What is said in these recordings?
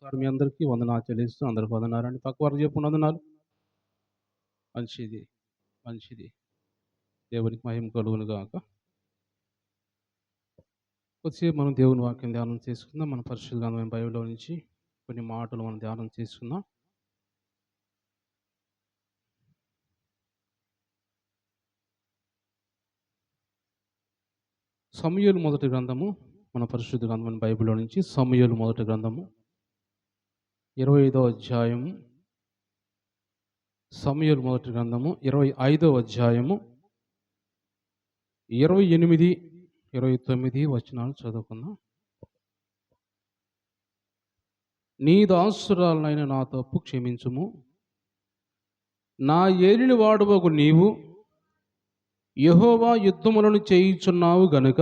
మరొకసారి మీ అందరికీ వందనాలు చెల్లిస్తూ అందరికి వందనాలండి. పక్క వారు చెప్పుకున్న వందనాలు. మంచిది, మంచిది. దేవునికి మహిమ కలుగును గాక. కొద్దిసేపు మనం దేవుని వాక్యం ధ్యానం చేసుకుందాం. మన పరిశుద్ధ గ్రంథమైన బైబిల్లో నుంచి కొన్ని మాటలు మనం ధ్యానం చేసుకుందాం. సమూయేలు మొదటి గ్రంథము, మన పరిశుద్ధ గ్రంథమైన బైబిల్లో నుంచి సమూయేలు మొదటి గ్రంథము 25వ అధ్యాయము. సమూయేలు మొదటి గ్రంథము 25వ అధ్యాయము 28, 29 వచనాలు చదువుకుందాం. నీ దాసురాలనైన నా తప్పు క్షమించుము. నా ఏలిన వాడవగు నీవు యెహోవా యుద్ధములను చేయుచున్నావు గనుక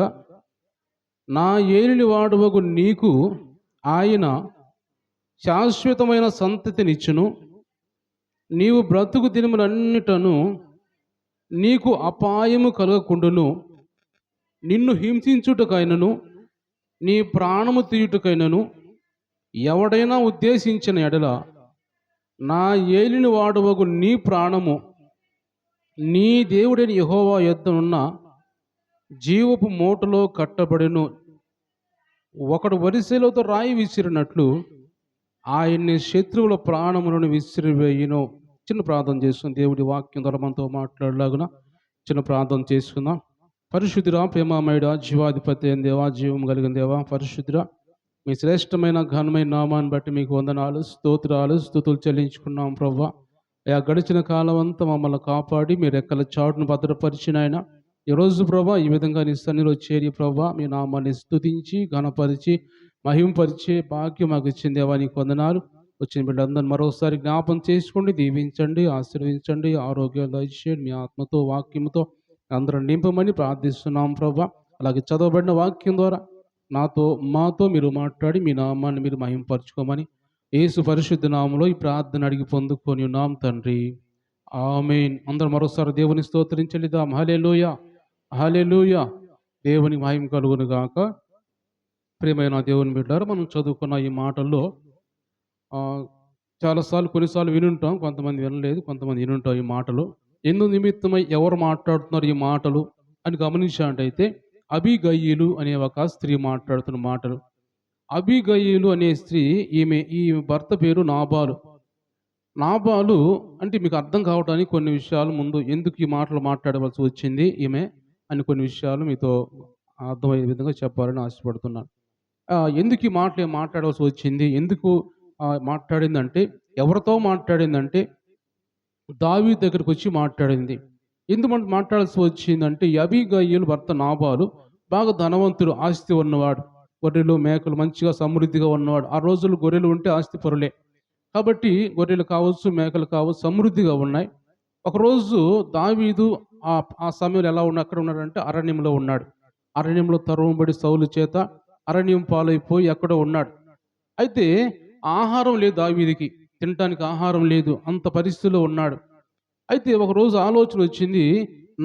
నా ఏలిన వాడవగు నీకు ఆయన శాశ్వతమైన సంతతినిచ్చును. నీవు బ్రతుకు దినములన్నిటను నీకు అపాయము కలగకుండును. నిన్ను హింసించుటకైనను నీ ప్రాణము తీయుటకైనను ఎవడైనా ఉద్దేశించిన ఎడల నా ఏలిన వాడవగు నీ ప్రాణము నీ దేవుడైన యెహోవా యొద్ద ఉన్న జీవపు మూటలో కట్టబడెను. ఒకడు వరిసెలతో రాయి విసిరినట్లు ఆయన్ని శత్రువుల ప్రాణములను విసిరివేయును. చిన్న ప్రార్థన చేసుకుని దేవుడి వాక్యం ద్వారా మనతో మాట్లాడలాగున చిన్న ప్రార్థన చేసుకుందాం. పరిశుద్ధుడా, ప్రేమమయుడా, జీవాధిపతి అయిన దేవా, జీవం కలిగిన దేవా, పరిశుద్ధుడా, మీ శ్రేష్టమైన ఘనమైన నామాన్ని బట్టి మీకు వందనాలు, స్తోత్రాలు, స్తుతులు చెల్లించుకున్నాం ప్రభువా. అయా గడిచిన కాలం అంతా మమ్మల్ని కాపాడి మీరు రెక్కల చాటును భద్రపరిచిన ఆయన ఈరోజు ప్రభా ఈ విధంగా నీ సన్నిధిలో చేరి ప్రభా మీ నామాన్ని స్తుతించి ఘనపరిచి మహింపరిచే భాగ్యం మాకు ఇచ్చింది దేవా, నీకు వందనాలు. వచ్చిన బిడ్డలందరినీ మరోసారి జ్ఞాపం చేసుకోండి, దీవించండి, ఆశీర్వదించండి, ఆరోగ్యాలు దయచేయండి. మీ ఆత్మతో వాక్యంతో అందరూ నింపమని ప్రార్థిస్తున్నాం ప్రభా. అలాగే చదవబడిన వాక్యం ద్వారా మాతో మీరు మాట్లాడి మీ నామాన్ని మీరు మహింపరచుకోమని యేసు పరిశుద్ధ నామములో ఈ ప్రార్థన అడిగి పొందుకొని ఉన్నాం తండ్రి, ఆమేన్. అందరూ మరోసారి దేవుని స్తోత్రించలిదాం. హల్లెలూయా, హల్లెలూయా. దేవుని మహిమ కలుగును గాక. ప్రియమైన దేవుని బిడ్డారు, మనం చదువుకున్న ఈ మాటల్లో కొన్నిసార్లు వినుంటాం, కొంతమంది వినలేదు, కొంతమంది వినుంటాం. ఈ మాటలు ఎందు నిమిత్తమై ఎవరు మాట్లాడుతున్నారు ఈ మాటలు అని గమనించినట్టయితే అబీగయీలు అనే ఒక స్త్రీ మాట్లాడుతున్న మాటలు. అబీగయీలు అనే స్త్రీ, ఈ భర్త పేరు నాబాలు. నాబాలు అంటే మీకు అర్థం కావడానికి కొన్ని విషయాలు ముందు ఎందుకు ఈ మాటలు మాట్లాడవలసి వచ్చింది ఈమె అని కొన్ని విషయాలు మీతో అర్థమయ్యే విధంగా చెప్పాలని ఆశపడుతున్నాను. ఎందుకు ఈ మాటలు మాట్లాడవలసి వచ్చింది, ఎందుకు మాట్లాడిందంటే, ఎవరితో మాట్లాడిందంటే దావీదు దగ్గరికి వచ్చి మాట్లాడింది. ఎందుకు మాట్లాడాల్సి వచ్చిందంటే అబీగయీలు భర్త నాబాలు బాగా ధనవంతుడు, ఆస్తి ఉన్నవాడు, గొర్రెలు మేకలు మంచిగా సమృద్ధిగా ఉన్నవాడు. ఆ రోజుల్లో గొర్రెలు ఉంటే ఆస్తి పరులే కాబట్టి గొర్రెలు కావచ్చు, మేకలు కావచ్చు, సమృద్ధిగా ఉన్నాయి. ఒకరోజు దావీదు ఆ సమయంలో అక్కడ ఉన్నాడంటే అరణ్యంలో ఉన్నాడు. అరణ్యంలో తరుముబడి సౌలు చేత అరణ్యం పాలైపోయి ఎక్కడో ఉన్నాడు. అయితే ఆహారం లేదు, దావీదుకి తినటానికి ఆహారం లేదు, అంత పరిస్థితిలో ఉన్నాడు. అయితే ఒకరోజు ఆలోచన వచ్చింది.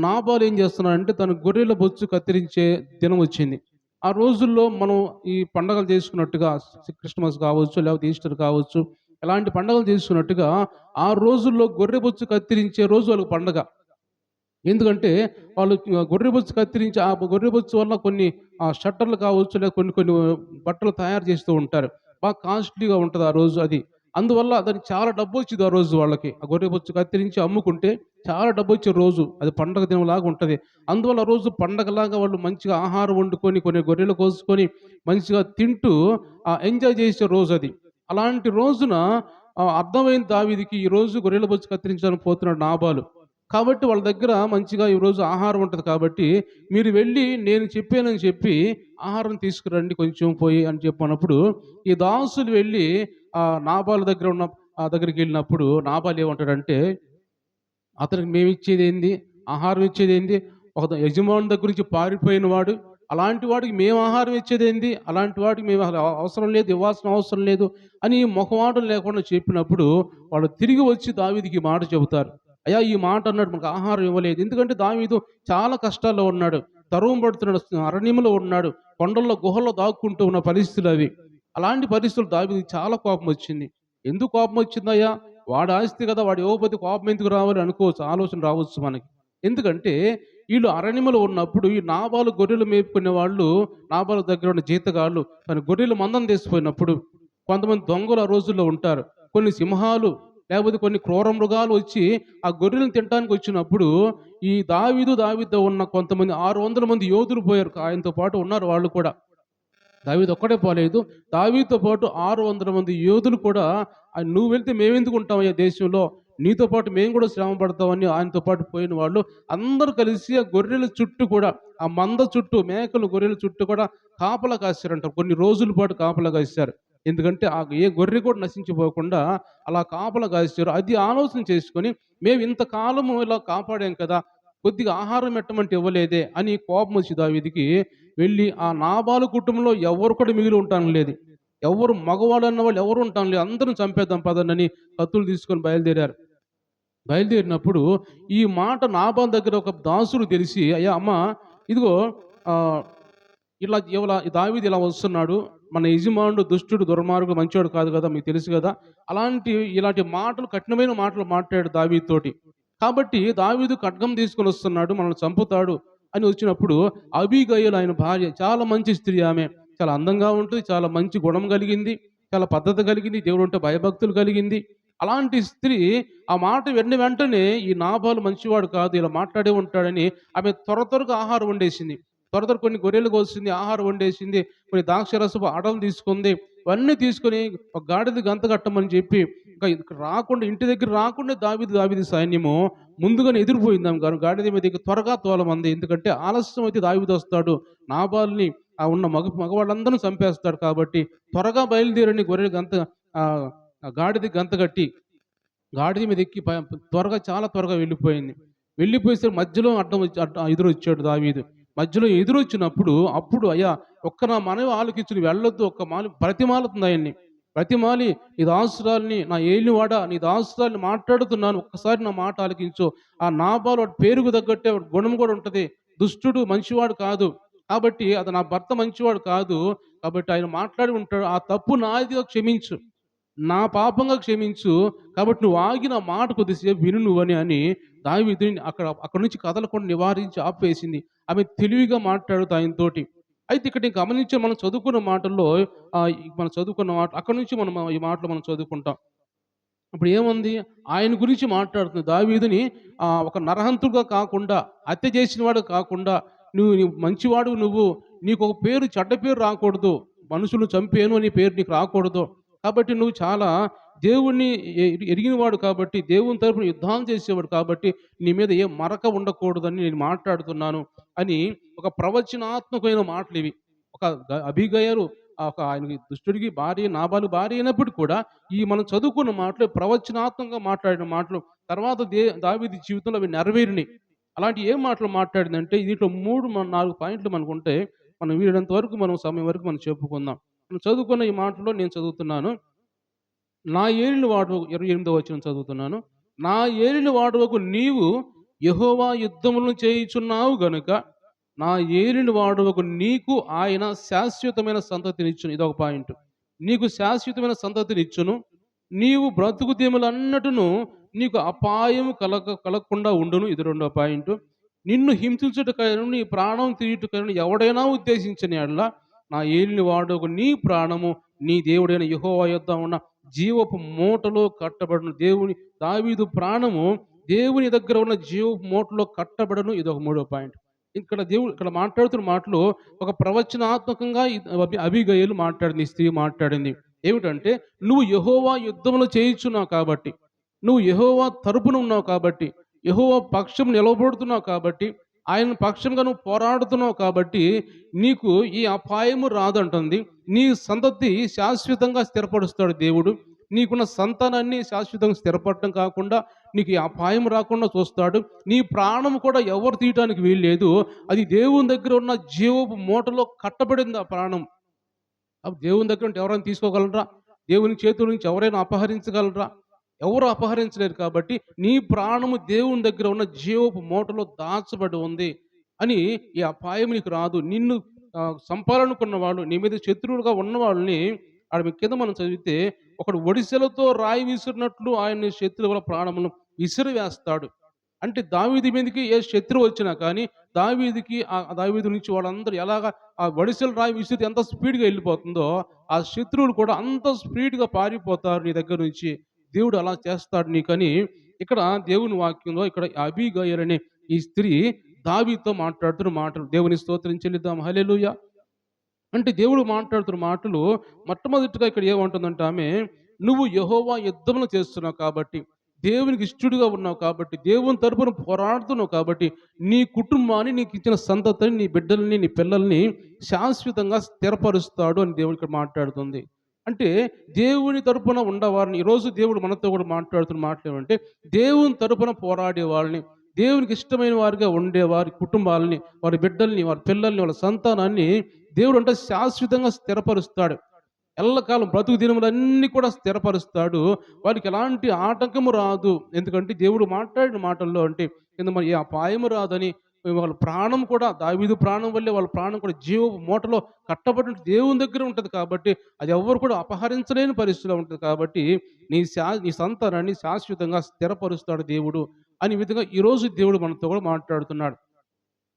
నాబాలు ఏం చేస్తున్నాడంటే తన గొర్రెల బొచ్చు కత్తిరించే దినం వచ్చింది. ఆ రోజుల్లో మనం ఈ పండగలు చేసుకున్నట్టుగా క్రిస్మస్ కావచ్చు, లేకపోతే ఈస్టర్ కావచ్చు, ఇలాంటి పండుగలు చేసుకున్నట్టుగా ఆ రోజుల్లో గొర్రెబొచ్చు కత్తిరించే రోజు వాళ్ళకి పండగ. ఎందుకంటే వాళ్ళు గొర్రెబొచ్చు కత్తిరించి ఆ గొర్రెబొచ్చు వల్ల కొన్ని షట్టర్లు కావచ్చు, లేదా కొన్ని బట్టలు తయారు చేస్తూ ఉంటారు. బాగా కాస్ట్లీగా ఉంటుంది ఆ రోజు అది. అందువల్ల దానికి చాలా డబ్బు వచ్చింది ఆ రోజు వాళ్ళకి. ఆ గొర్రెబొచ్చు కత్తిరించి అమ్ముకుంటే చాలా డబ్బు వచ్చే రోజు అది, పండగ దినంలాగా ఉంటుంది. అందువల్ల ఆ రోజు పండగలాగా వాళ్ళు మంచిగా ఆహారం వండుకొని కొన్ని గొర్రెలు కోసుకొని మంచిగా తింటూ ఎంజాయ్ చేసే రోజు అది. అలాంటి రోజున అర్థమైన దావీదుకి ఈ రోజు గొర్రెల బొచ్చు కత్తిరించడానికి పోతున్నాడు నాబాలు. కాబట్టి వాళ్ళ దగ్గర మంచిగా ఈరోజు ఆహారం ఉంటుంది కాబట్టి మీరు వెళ్ళి నేను చెప్పానని చెప్పి ఆహారం తీసుకురండి కొంచెం పోయి అని చెప్పినప్పుడు ఈ దాసులు వెళ్ళి నాబాలు దగ్గరికి వెళ్ళినప్పుడు నాబాలు ఏమంటాడంటే, అతనికి మేము ఇచ్చేది ఏంది, ఆహారం ఇచ్చేది ఏంది, ఒక యజమాని దగ్గర నుంచి పారిపోయిన వాడు, అలాంటి వాడికి మేము ఆహారం ఇచ్చేది ఏంది, అలాంటి వాడికి మేము అవసరం లేదు, ఇవ్వాల్సిన అవసరం లేదు అని మొహమాటం లేకుండా చెప్పినప్పుడు వాళ్ళు తిరిగి వచ్చి దావీదుకి మాట చెబుతారు. అయ్యా ఈ మాట అన్నాడు, మనకు ఆహారం ఇవ్వలేదు. ఎందుకంటే దావీదు చాలా కష్టాల్లో ఉన్నాడు, తరుము పడుతున్నాడు, అరణ్యంలో ఉన్నాడు, కొండల్లో గుహల్లో దాక్కుంటూ ఉన్న పరిస్థితులు అవి. అలాంటి పరిస్థితులు దావీదుకి చాలా కోపం వచ్చింది. ఎందుకు కోపం వచ్చిందయ్యా? వాడి ఆస్తి కదా! వాడు ఇవ్వకపోతే కోపం ఎందుకు రావాలి అనుకోవచ్చు. ఆలోచన రావచ్చు మనకి. ఎందుకంటే వీళ్ళు అరణ్యములో ఉన్నప్పుడు ఈ నాబాలు గొర్రెలు మేపుకునే వాళ్ళు, నాబాలు దగ్గర ఉన్న జీతగాళ్ళు తన గొర్రెల మందను తీసుకుపోయినప్పుడు కొంతమంది దొంగలు ఆ రోజుల్లో ఉంటారు. కొన్ని సింహాలు లేకపోతే కొన్ని క్రూర మృగాలు వచ్చి ఆ గొర్రెలను తినటానికి వచ్చినప్పుడు ఈ దావీదుతో ఉన్న కొంతమంది 600 మంది యోధులు పోయారు. ఆయనతో పాటు ఉన్నారు వాళ్ళు కూడా. దావీదు ఒక్కడే పోలేదు. దావీదుతో పాటు 600 మంది యోధులు కూడా "నువ్వు వెళ్తే మేమెందుకు ఉంటామయ్యా దేశంలో? నీతో పాటు మేము కూడా శ్రమ పడతామని" ఆయనతో పాటు పోయిన వాళ్ళు అందరూ కలిసి ఆ గొర్రెల చుట్టూ కూడా, ఆ మంద చుట్టూ, మేకలు గొర్రెల చుట్టూ కూడా కాపలా కాశారంట. కొన్ని రోజుల పాటు కాపలా కాశారు. ఎందుకంటే ఏ గొర్రె కూడా నశించిపోకుండా అలా కాపలా కాశారు. అది ఆలోచన చేసుకొని మేము ఇంతకాలము ఇలా కాపాడాం కదా! కొద్దిగా ఆహారం పెట్టమంటే ఇవ్వలేదే అని కోపం వచ్చి దావీదుకి వెళ్ళి ఆ నాబాలు కుటుంబంలో ఎవరు కూడా మిగిలి ఉంటాను లేదు. ఎవరు మగవాళ్ళు అన్నవాళ్ళు ఎవరు ఉంటాను లేదు. అందరం చంపేద్దాం పదండని కత్తులు తీసుకొని బయలుదేరారు. బయలుదేరినప్పుడు ఈ మాట నాబాలు దగ్గర ఒక దాసుడు తెలిసి, అయ్యా అమ్మ ఇదిగో ఆహ్, దావీదు ఇలా వస్తున్నాడు. మన యజమానుడు దుష్టుడు, దుర్మార్గుడు, మంచివాడు కాదు కదా! మీకు తెలుసు కదా! ఇలాంటి మాటలు, కఠినమైన మాటలు మాట్లాడాడు దావీదుతోటి. కాబట్టి దావీదు ఖడ్గం తీసుకొని వస్తున్నాడు, మనల్ని చంపుతాడు అని వచ్చినప్పుడు అబీగయీలు ఆయన భార్య చాలా మంచి స్త్రీ ఆమె. చాలా అందంగా ఉంటుంది. చాలా మంచి గుణం కలిగింది. చాలా పద్ధతి కలిగింది. దేవుడంటే భయభక్తులు కలిగింది. అలాంటి స్త్రీ ఆ మాట విన్న వెంటనే ఈ నాబాలు మంచివాడు కాదు, ఇలా మాట్లాడే ఉంటాడని ఆమె త్వరగా ఆహారం వండేసింది. కొన్ని గొర్రెలు కోసింది, ఆహారం వండేసింది. కొన్ని ద్రాక్షరసపు అడలు తీసుకుంది. ఇవన్నీ తీసుకొని ఒక గాడిద గంత కట్టమని చెప్పి ఇంకా రాకుండా, ఇంటి దగ్గర రాకుండా దావీదు సైన్యము ముందుగానే ఎదిరిపోయింది ఆమె గారు. గాడిద మీద ఎక్కి త్వరగా తోలమంది. ఎందుకంటే ఆలస్యం అయితే దావీదు వస్తాడు. నాబాల్ని ఉన్న మగవాళ్ళందరూ చంపేస్తాడు కాబట్టి త్వరగా బయలుదేరని గొర్రె గంత ఆహ్, గాడిద గంత కట్టి గాడిద మీద ఎక్కి చాలా త్వరగా వెళ్ళిపోయింది. వెళ్ళిపోయేసరికి మధ్యలో ఎదురొచ్చాడు దావీదు. మధ్యలో ఎదురొచ్చినప్పుడు అప్పుడు అయ్యా ఒక్క నా మనవి ఆలకించు, నువ్వు వెళ్ళొద్దు, బ్రతిమాలుతుంది ఆయన్ని. బ్రతిమాలి నీ దాసురాలిని, నా ఏలినవాడా నీ దాసురాలిని మాట్లాడుతున్నాను, ఒక్కసారి నా మాట ఆలకించు. ఆ నాబాలు వాడి పేరుకు తగ్గట్టే వాడి గుణం కూడా ఉంటది. దుష్టుడు మంచివాడు కాదు. కాబట్టి అది నా భర్త మంచివాడు కాదు. కాబట్టి ఆయన మాట్లాడి ఉంటాడు. ఆ తప్పు నాదిగా క్షమించు. నా పాపంగా క్షమించు. కాబట్టి నువ్వు ఆగి నా మాట కొద్దిసేపు విను నువ్వని అని దావీదుని అక్కడి నుంచి కదలకుండా నివారించి ఆపేసింది. ఆమె తెలివిగా మాట్లాడుతూ ఆయనతోటి. అయితే ఇక్కడ నేను గమనించి మనం చదువుకున్న మాటల్లో మనం చదువుకున్న మాట అక్కడి నుంచి మనం ఈ మాటలు మనం చదువుకుంటాం. ఇప్పుడు ఏముంది? ఆయన గురించి మాట్లాడుతుంది. దావీదుని ఒక నరహంతుడుగా కాకుండా, హత్య చేసినవాడు కాకుండా, నువ్వు మంచివాడువు నువ్వు. నీకొక పేరు, చెడ్డ పేరు రాకూడదు. మనుషులను చంపాను అనే పేరు నీకు రాకూడదు. కాబట్టి నువ్వు చాలా దేవుణ్ణి ఎరిగినవాడు కాబట్టి, దేవుని తరపున యుద్ధాలు చేసేవాడు కాబట్టి, నీ మీద ఏ మరక ఉండకూడదని నేను మాట్లాడుతున్నాను అని ఒక ప్రవచనాత్మకమైన మాటలివి. ఒక అబీగయలు ఆయనకి దుష్టుడికి భార్య, నాబాలు భార్య అయినప్పటికీ కూడా మనం చదువుకున్న మాటలు ప్రవచనాత్మకంగా మాట్లాడిన మాటలు తర్వాత దావీదు జీవితంలో అవి నెరవేరినాయి. అలాంటి ఏం మాటలు మాట్లాడిందంటే దీంట్లో 4 పాయింట్లు మనకుంటే మనం వీలైనంత వరకు సమయం వరకు మనం చెప్పుకుందాం. మనం చదువుకున్న ఈ మాటలో నేను చదువుతున్నాను. నా ఏలిన వాడు 28వ వచనం చదువుతున్నాను. నా ఏలిన వాడవకు నీవు యెహోవా యుద్ధములను చేయుచున్నావు గనుక నా ఏలిన వాడవకు నీకు ఆయన శాశ్వతమైన సంతతినిచ్చును. ఇదొక పాయింట్. నీకు శాశ్వతమైన సంతతినిచ్చును. నీవు బ్రతుకు దినములన్నటును నీకు అపాయము కలగకుండా ఉండును. ఇది రెండో పాయింట్. నిన్ను హింసించుటకైనను నీ ప్రాణం తీయుటకైనను ఎవడైనా ఉద్దేశించని యెడల నా ఏలిన వాడవకు నీ ప్రాణము నీ దేవుడైన యెహోవా యొద్ద ఉన్న జీవపు మూటలో కట్టబడును. దావీదు ప్రాణము దేవుని దగ్గర ఉన్న జీవపు మూటలో కట్టబడను. ఇదొక మూడో పాయింట్. ఇక్కడ మాట్లాడుతున్న మాటలు ఒక ప్రవచనాత్మకంగా అబీగయీలు మాట్లాడింది, ఈ స్త్రీ మాట్లాడింది. ఏమిటంటే నువ్వు యెహోవా యుద్ధములు చేయుచున్నావు కాబట్టి, నువ్వు యెహోవా తరపున ఉన్నావు కాబట్టి, యెహోవా పక్షం నిలబడుతున్నావు కాబట్టి, ఆయన పక్షంగా నువ్వు పోరాడుతున్నావు కాబట్టి నీకు ఈ అపాయము రాదంటుంది. నీ సంతతి శాశ్వతంగా స్థిరపరుస్తాడు దేవుడు. నీకున్న సంతానాన్ని శాశ్వతంగా స్థిరపడటం కాకుండా నీకు ఈ అపాయం రాకుండా చూస్తాడు. నీ ప్రాణం కూడా ఎవరు తీయటానికి వీల్లేదు. అది దేవుని దగ్గర ఉన్న జీవపు మూటలో కట్టబడింది ఆ ప్రాణం. అప్పుడు దేవుని దగ్గర నుండి ఎవరైనా తీసుకోగలరా? దేవుని చేతుల నుంచి ఎవరైనా అపహరించగలరా? ఎవరు అపహరించలేరు. కాబట్టి నీ ప్రాణము దేవుని దగ్గర ఉన్న జీవపు మూటలో దాచబడి ఉంది అని ఈ అపాయం నీకు రాదు. నిన్ను చంపాలనుకున్న వాళ్ళు, నీ మీద శత్రువులుగా ఉన్న వాళ్ళని ఆడ కింద మనం చదివితే ఒకడు ఒడిసెలతో రాయి విసిరినట్లు ఆయన శత్రువుల ప్రాణమును విసిరివేస్తాడు. అంటే దావీదు మీదకి ఏ శత్రువు వచ్చినా కానీ దావీదుకి దావీదు నుంచి వాళ్ళందరూ ఎలాగా ఆ ఒడిసెల రాయి విసిరితే ఎంత స్పీడ్‌గా ఎళ్ళిపోతుందో, ఆ శత్రువులు కూడా అంత స్పీడ్‌గా పారిపోతారు నీ దగ్గర నుంచి. దేవుడు అలా చేస్తాడు నీకని ఇక్కడ దేవుని వాక్యంలో ఇక్కడ అబీగయీల్ అనే ఈ స్త్రీ దావీదుతో మాట్లాడుతున్న మాటలు. దేవుని స్తోత్రం చెల్లిద్దాం. హల్లెలూయా! అంటే దేవుడు మాట్లాడుతున్న మాటలు మొట్టమొదటిగా ఇక్కడ ఏమంటుందంటే ఆమె, "నువ్వు యెహోవా యుద్ధములు చేస్తున్నావు కాబట్టి, దేవునికి ఇష్టడుగా ఉన్నావు కాబట్టి, దేవుని తరపున పోరాడుతున్నావు కాబట్టి, నీ కుటుంబాన్ని, నీకిచ్చిన సంతతిని, నీ బిడ్డల్ని, నీ పిల్లల్ని శాశ్వతంగా స్థిరపరుస్తాడు" అని దేవుడు ఇక్కడ మాట్లాడుతుంది. అంటే దేవుని తరపున ఉండవారిని ఈరోజు దేవుడు మనతో కూడా మాట్లాడుతున్న మాటలు ఏమంటే, దేవుని తరపున పోరాడే వాళ్ళని, దేవునికి ఇష్టమైన వారిగా ఉండే వారి కుటుంబాలని, వారి బిడ్డల్ని, వారి పిల్లల్ని, వాళ్ళ సంతానాన్ని దేవుడు అంటే శాశ్వతంగా స్థిరపరుస్తాడు. ఎల్లకాలం బ్రతుకు దినములన్నీ కూడా స్థిరపరుస్తాడు. వారికి ఎలాంటి ఆటంకము రాదు. ఎందుకంటే దేవుడు మాట్లాడిన మాటల్లో అంటే కింద మరి ఏ అపాయము రాదని వాళ్ళ ప్రాణం కూడా దావీదు ప్రాణం వల్లే వాళ్ళ ప్రాణం కూడా జీవపు మూటలో కట్టబడిన దేవుని దగ్గర ఉంటది కాబట్టి అది ఎవ్వరు కూడా అపహరించలేని పరిస్థితిలో ఉంటది కాబట్టి నీ సంతానాన్ని శాశ్వతంగా స్థిరపరుస్తాడు దేవుడు అనే విధంగా ఈరోజు దేవుడు మనతో కూడా మాట్లాడుతున్నాడు.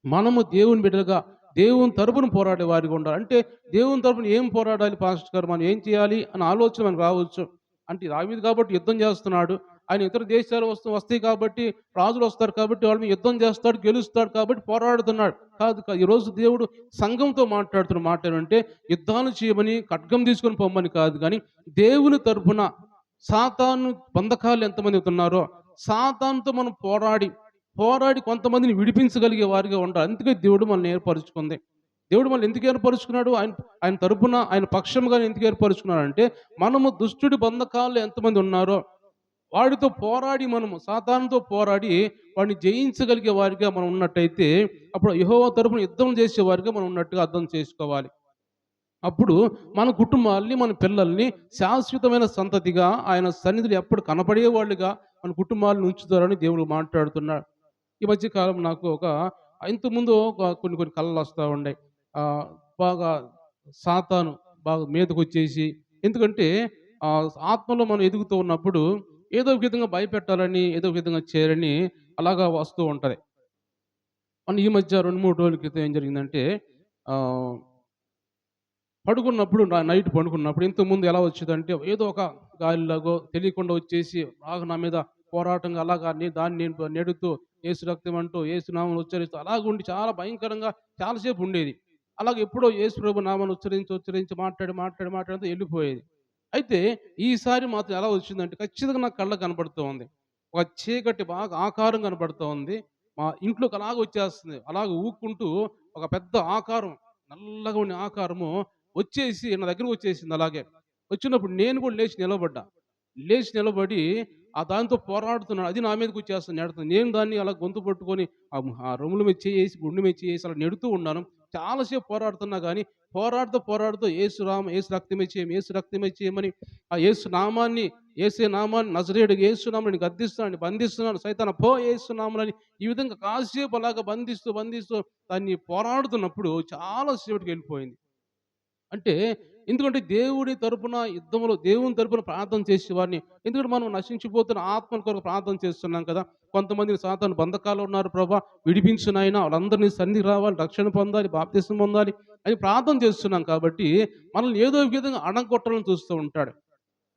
మనము దేవుని బిడ్డలుగా దేవుని తరపున పోరాడే వారిగా ఉండాలి. అంటే దేవుని తరపున ఏం పోరాడాలి పాస్టర్ గారు? మనం ఏం చేయాలి అన్న ఆలోచన మనకు రావచ్చు. అంటే దావీదు కాబట్టి యుద్ధం చేస్తున్నాడు. ఆయన ఇతర దేశాలు వస్తాయి కాబట్టి రాజులు వస్తారు కాబట్టి వాళ్ళ మీద యుద్ధం చేస్తాడు, గెలుస్తాడు కాబట్టి పోరాడుతున్నాడు. కాదు ఈరోజు దేవుడు సంఘంతో మాట్లాడుతున్న మాట ఏంటంటే యుద్ధాలు చేయమని ఖడ్గం తీసుకొని పొమ్మని కాదు, కానీ దేవుని తరపున సాతాను బంధకాలు ఎంతమంది ఉన్నారో సాతానుతో మనం పోరాడి కొంతమందిని విడిపించగలిగే వారిగా ఉండాలి. అందుకే దేవుడు మనల్ని ఏర్పరుచుకుంది. దేవుడు మనల్ని ఎందుకు ఏర్పరుచుకున్నాడు? ఆయన ఆయన తరపున ఆయన పక్షంగానే ఎందుకు ఏర్పరుచుకున్నాడు అంటే మనము దుష్టుడి బంధకాల్లో ఎంతమంది ఉన్నారో వాడితో పోరాడి మనము సాతానుతో పోరాడి వాడిని జయించగలిగే వారిగా మనం ఉన్నట్టయితే అప్పుడు యెహోవా తరపున యుద్ధం చేసే వారిగా మనం ఉన్నట్టుగా అర్థం చేసుకోవాలి. అప్పుడు మన కుటుంబాల్ని, మన పిల్లల్ని శాశ్వతమైన సంతతిగా ఆయన సన్నిధిలో ఎప్పుడు కనపడేవాళ్ళుగా మన కుటుంబాలను ఉంచుతారని దేవుడు మాట్లాడుతున్నాడు. ఈ మధ్య కాలం నాకు ఇంతకుముందు కొన్ని కొన్ని కళలు వస్తూ ఉండే. బాగా సాతాను బాగా మీదకొచ్చేసి ఎందుకంటే ఆత్మలో మనం ఎదుగుతూ ఉన్నప్పుడు ఏదో ఒక విధంగా భయపెట్టాలని, ఏదో ఒక విధంగా చేయాలని అలాగా వస్తూ ఉంటది. ఈ మధ్య 2, 3 రోజుల క్రితం ఏం జరిగిందంటే ఆహ్, పడుకున్నప్పుడు నైట్ పడుకున్నప్పుడు ఇంతకుముందు ఎలా వచ్చేదంటే ఏదో ఒక గాలిలాగో తెలియకుండా వచ్చేసి బాగా నా మీద పోరాటంగా అలాగా దాన్ని నేను నెడుతూ యేసు రక్తం అంటూ యేసు నామమును ఉచ్చరిస్తూ అలాగుండి చాలా భయంకరంగా చాలాసేపు ఉండేది. అలాగే ఎప్పుడో యేసు ప్రభు నామాన్ని ఉచ్చరించి మాట్లాడుతూ వెళ్ళిపోయేది. అయితే ఈసారి మాత్రం ఎలా వచ్చిందంటే ఖచ్చితంగా నాకు కళ్ళకి కనపడుతూ ఉంది. ఒక చీకటి బాగా ఆకారం కనపడుతూ ఉంది. మా ఇంట్లోకి అలాగ వచ్చేస్తుంది. అలాగ ఊక్కుంటూ ఒక పెద్ద ఆకారం నల్లగా ఉండే ఆకారము వచ్చేసి నా దగ్గరకు వచ్చేసింది అలాగే. వచ్చినప్పుడు నేను కూడా లేచి నిలబడ్డా. లేచి నిలబడి దాంతో పోరాడుతున్నాను. అది నా మీదకొచ్చేస్తుంది నెడుతుంది. నేను దాన్ని అలా గొంతు పట్టుకొని ఆ రొమ్ముల మీద చేయేసి, గుండె మీద చేయేసి అలా నెడుతూ ఉన్నాను. చాలా సేపు పోరాడుతున్నా గానీ, పోరాడుతూ యేసు రక్తమే చేయము, యేసు రక్తమే చేయమని ఆ యేసే నామాన్ని నజరేయుడు యేసు నామమున గద్దిస్తున్నాను, బంధిస్తున్నాను. సైతానా పో యేసు నామమునని ఈ విధంగా కాసేపు అలాగా బంధిస్తూ దాన్ని పోరాడుతున్నప్పుడు చాలా సేపటికెళ్ళిపోయింది. అంటే ఎందుకంటే దేవుని తరపున యుద్ధములో దేవుని తరపున ప్రార్థన చేసేవారిని ఎందుకంటే మనం నశించిపోతున్న ఆత్మల కొరకు ప్రార్థన చేస్తున్నాం కదా. కొంతమంది సాతాను బంధకాలు ఉన్నారు ప్రభా, విడిపించు నాయనా, వాళ్ళందరినీ సన్నిధికి రావాలి, రక్షణ పొందాలి, బాప్తిసం పొందాలి అని ప్రార్థన చేస్తున్నాం కాబట్టి మనల్ని ఏదో ఒక విధంగా అణగొట్టాలని చూస్తూ ఉంటాడు.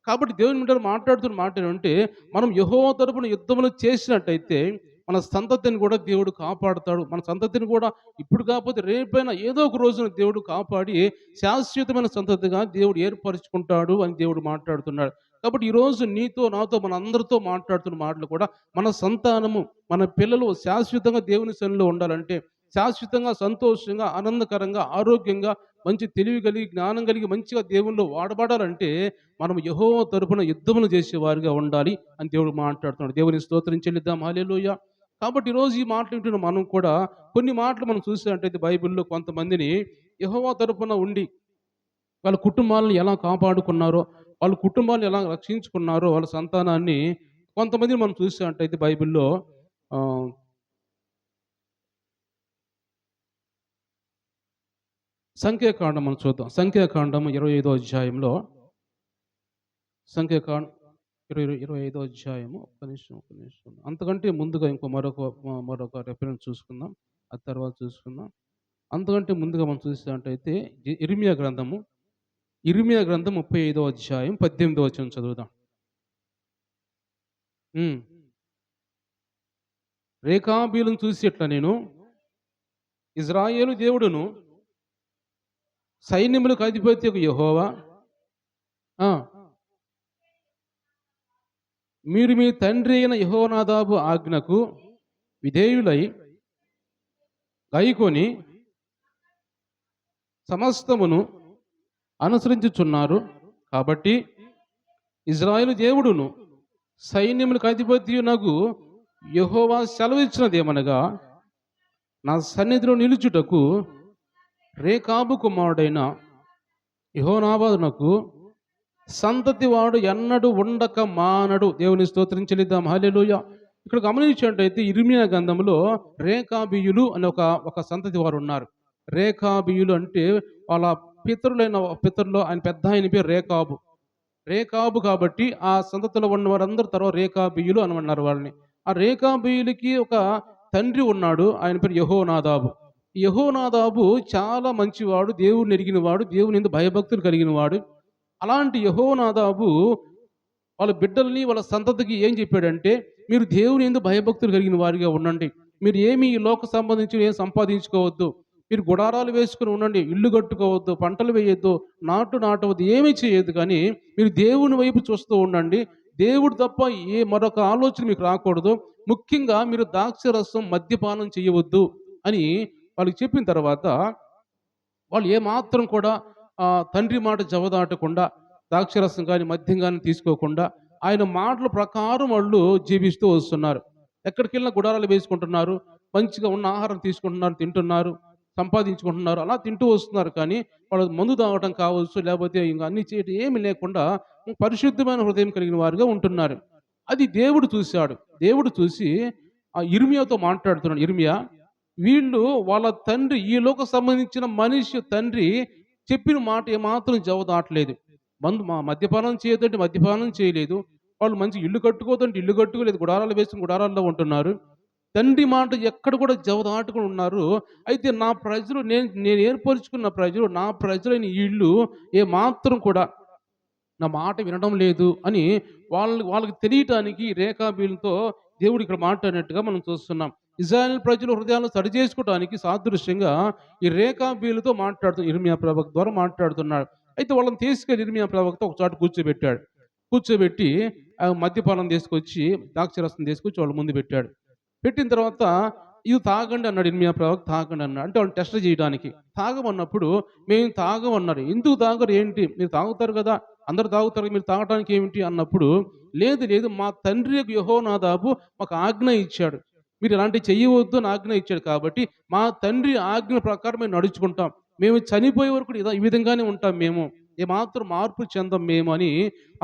కాబట్టి దేవుని బిడ్డలు మాట్లాడుతున్న మాట ఏంటంటే మనం యెహోవా తరపున యుద్ధములు చేసినట్టయితే మన సంతతిని కూడా దేవుడు కాపాడుతాడు. మన సంతతిని కూడా ఇప్పుడు కాకపోతే రేపైనా ఏదో ఒక రోజున దేవుడు కాపాడి శాశ్వతమైన సంతతిగా దేవుడు ఏర్పరుచుకుంటాడు అని దేవుడు మాట్లాడుతున్నాడు. కాబట్టి ఈరోజు నీతో నాతో మన అందరితో మాట్లాడుతున్న మాటలు కూడా మన సంతానము, మన పిల్లలు శాశ్వతంగా దేవుని సన్నిధిలో ఉండాలంటే శాశ్వతంగా సంతోషంగా ఆనందకరంగా ఆరోగ్యంగా మంచి తెలివి కలిగి జ్ఞానం కలిగి మంచిగా దేవుల్లో వాడబడాలంటే మనం యెహోవా తరపున యుద్ధములు చేసేవారిగా ఉండాలి అని దేవుడు మాట్లాడుతున్నాడు. దేవుని స్తోత్రం చెల్లిద్దాం. హల్లెలూయా. కాబట్టి ఈరోజు ఈ మాటలు వింటున్న మనం కూడా కొన్ని మాటలు మనం చూసినట్టయితే బైబిల్‌లో కొంతమందిని యెహోవా తరపున ఉండి వాళ్ళ కుటుంబాలను ఎలా కాపాడుకున్నారో, వాళ్ళ కుటుంబాలను ఎలా రక్షించుకున్నారో, వాళ్ళ సంతానాన్ని కొంతమందిని మనం చూసినట్టయితే బైబిల్‌లో ఆహ్, సంఖ్యాకాండం మనం చూద్దాం. సంఖ్యాకాండం 25వ అధ్యాయంలో సంఖ్యాకాండం 25వ అధ్యాయము. ఒక్క నిమిషం. అంతకంటే ముందుగా మరొక రెఫరెన్స్ చూసుకుందాం. ఆ తర్వాత చూసుకుందాం. అంతకంటే ముందుగా మనం చూసినట్టయితే ఇర్మియా గ్రంథం 35వ అధ్యాయం 18వ వచనం చదువుదాం. రేకాబీలను చూసి ఇట్లా నేను, ఇజ్రాయేలు దేవుడును సైన్యములకు అధిపతి యెహోవా, మీరు మీ తండ్రి అయిన యెహోనాదాబు ఆజ్ఞకు విధేయులై గైకొని సమస్తమును అనుసరించుచున్నారు కాబట్టి ఇజ్రాయేలు దేవుడును సైన్యములకు అధిపతియునగు యెహోవా సెలవిచ్చినదేమనగా, నా సన్నిధిలో నిలుచుటకు రేకాబు కుమారుడైన యెహోనాదాబునకు సంతతి వాడు ఎన్నడూ ఉండక మానడు. దేవుని స్తోత్రం చెల్లిద్దాం. హల్లెలూయా. ఇక్కడ గమనించినట్టయితే ఇర్మియా గ్రంథంలో రేకాబీయులు అనే ఒక సంతతి వారు ఉన్నారు. రేకాబీయులు అంటే వాళ్ళ పితరులో ఆయన పెద్ద ఆయన పేరు రేకాబు కాబట్టి ఆ సంతతిలో ఉన్న వారందరూ తర్వాత రేకాబీయులు అని అన్నారు వాళ్ళని. ఆ రేకాబీయులకి ఒక తండ్రి ఉన్నాడు, ఆయన పేరు యెహోనాదాబు చాలా మంచివాడు, దేవుడిని ఎరిగిన వాడు, దేవుని యందు భయభక్తులు కలిగిన వాడు. అలాంటి యెహోనాదాబు వాళ్ళ బిడ్డల్ని వాళ్ళ సంతతికి ఏం చెప్పాడంటే, మీరు దేవుని యందు భయభక్తులు కలిగిన వారిగా ఉండండి, మీరు ఏమి ఈ లోక సంబంధించి ఏం సంపాదించుకోవద్దు, మీరు గుడారాలు వేసుకుని ఉండండి, ఇల్లు కట్టుకోవద్దు, పంటలు వేయొద్దు, నాటవద్దు, ఏమీ చేయొద్దు, కానీ మీరు దేవుని వైపు చూస్తూ ఉండండి. దేవుడు తప్ప మరొక ఆలోచన మీకు రాకూడదు. ముఖ్యంగా మీరు ద్రాక్షరసం మద్యపానం చేయవద్దు అని వాళ్ళకి చెప్పిన తర్వాత వాళ్ళు ఏమాత్రం కూడా తండ్రి మాట జవదాటకుండా ద్రాక్షరసం కానీ మద్యం కానీ తీసుకోకుండా ఆయన మాటల ప్రకారం వాళ్ళు జీవిస్తూ వస్తున్నారు. ఎక్కడికి వెళ్ళినా గుడారాలు వేసుకుంటున్నారు, మంచిగా ఉన్న ఆహారం తీసుకుంటున్నారు, తింటున్నారు, సంపాదించుకుంటున్నారు, అలా తింటూ వస్తున్నారు. కానీ వాళ్ళు మందు తాగటం కావచ్చు, లేకపోతే ఇంకా అన్ని చేయటం ఏమి లేకుండా పరిశుద్ధమైన హృదయం కలిగిన వారుగా ఉంటున్నారు. అది దేవుడు చూశాడు. దేవుడు చూసి ఆ ఇర్మియాతో మాట్లాడుతున్నాడు, ఇర్మియా, వీళ్ళు వాళ్ళ తండ్రి, ఈ లోక సంబంధించిన మనిషి తండ్రి చెప్పిన మాట ఏమాత్రం జవదాటలేదు. మద్యపానం చేయొద్దంటే మద్యపానం చేయలేదు, వాళ్ళు మంచి ఇల్లు కట్టుకోదంటే ఇల్లు కట్టుకోలేదు, గుడారాలు వేసుకుని గుడారాల్లో ఉంటున్నారు. తండ్రి మాట ఎక్కడ కూడా జవదాటుకుని ఉన్నారు. అయితే నా ప్రజలు, నేను ఏర్పరుచుకున్న ప్రజలు, నా ప్రజలైన వీళ్ళు ఏమాత్రం కూడా నా మాట వినడం లేదు అని వాళ్ళకి తెలియటానికి రేకాబీలతో దేవుడు ఇక్కడ మాట్లాడినట్టుగా మనం చూస్తున్నాం. ఇజ్రాయేల్ ప్రజలు హృదయాలను సరి చేసుకోవడానికి సాదృశ్యంగా ఈ రేకాబీలతో ఇర్మియా ప్రవక్త ద్వారా మాట్లాడుతున్నాడు. అయితే వాళ్ళని తీసుకెళ్ళి ఇర్మియా ప్రవక్త ఒక చోట కూర్చోబెట్టి మద్యపానం తీసుకొచ్చి ద్రాక్షరసం తీసుకొచ్చి వాళ్ళ ముందు పెట్టిన తర్వాత ఇది తాగండి అన్నాడు. ఇర్మియా ప్రవక్త తాగండి అన్నాడు. అంటే వాళ్ళు టెస్ట్ చేయడానికి తాగమన్నప్పుడు మేము తాగమన్నారు. ఎందుకు తాగరు, ఏంటి, మీరు తాగుతారు కదా, అందరు తాగుతారు, మీరు తాగడానికి ఏమిటి అన్నప్పుడు, లేదు మా తండ్రి యెహోనాదాబు మాకు ఆజ్ఞ ఇచ్చాడు, మీరు ఇలాంటివి చెయ్యవద్దు అని ఆజ్ఞ ఇచ్చాడు, కాబట్టి మా తండ్రి ఆజ్ఞ ప్రకారం మేము నడుచుకుంటాం, మేము చనిపోయే వరకు ఈ విధంగానే ఉంటాం, మేము ఏమాత్రం మార్పు చెందాం మేము అని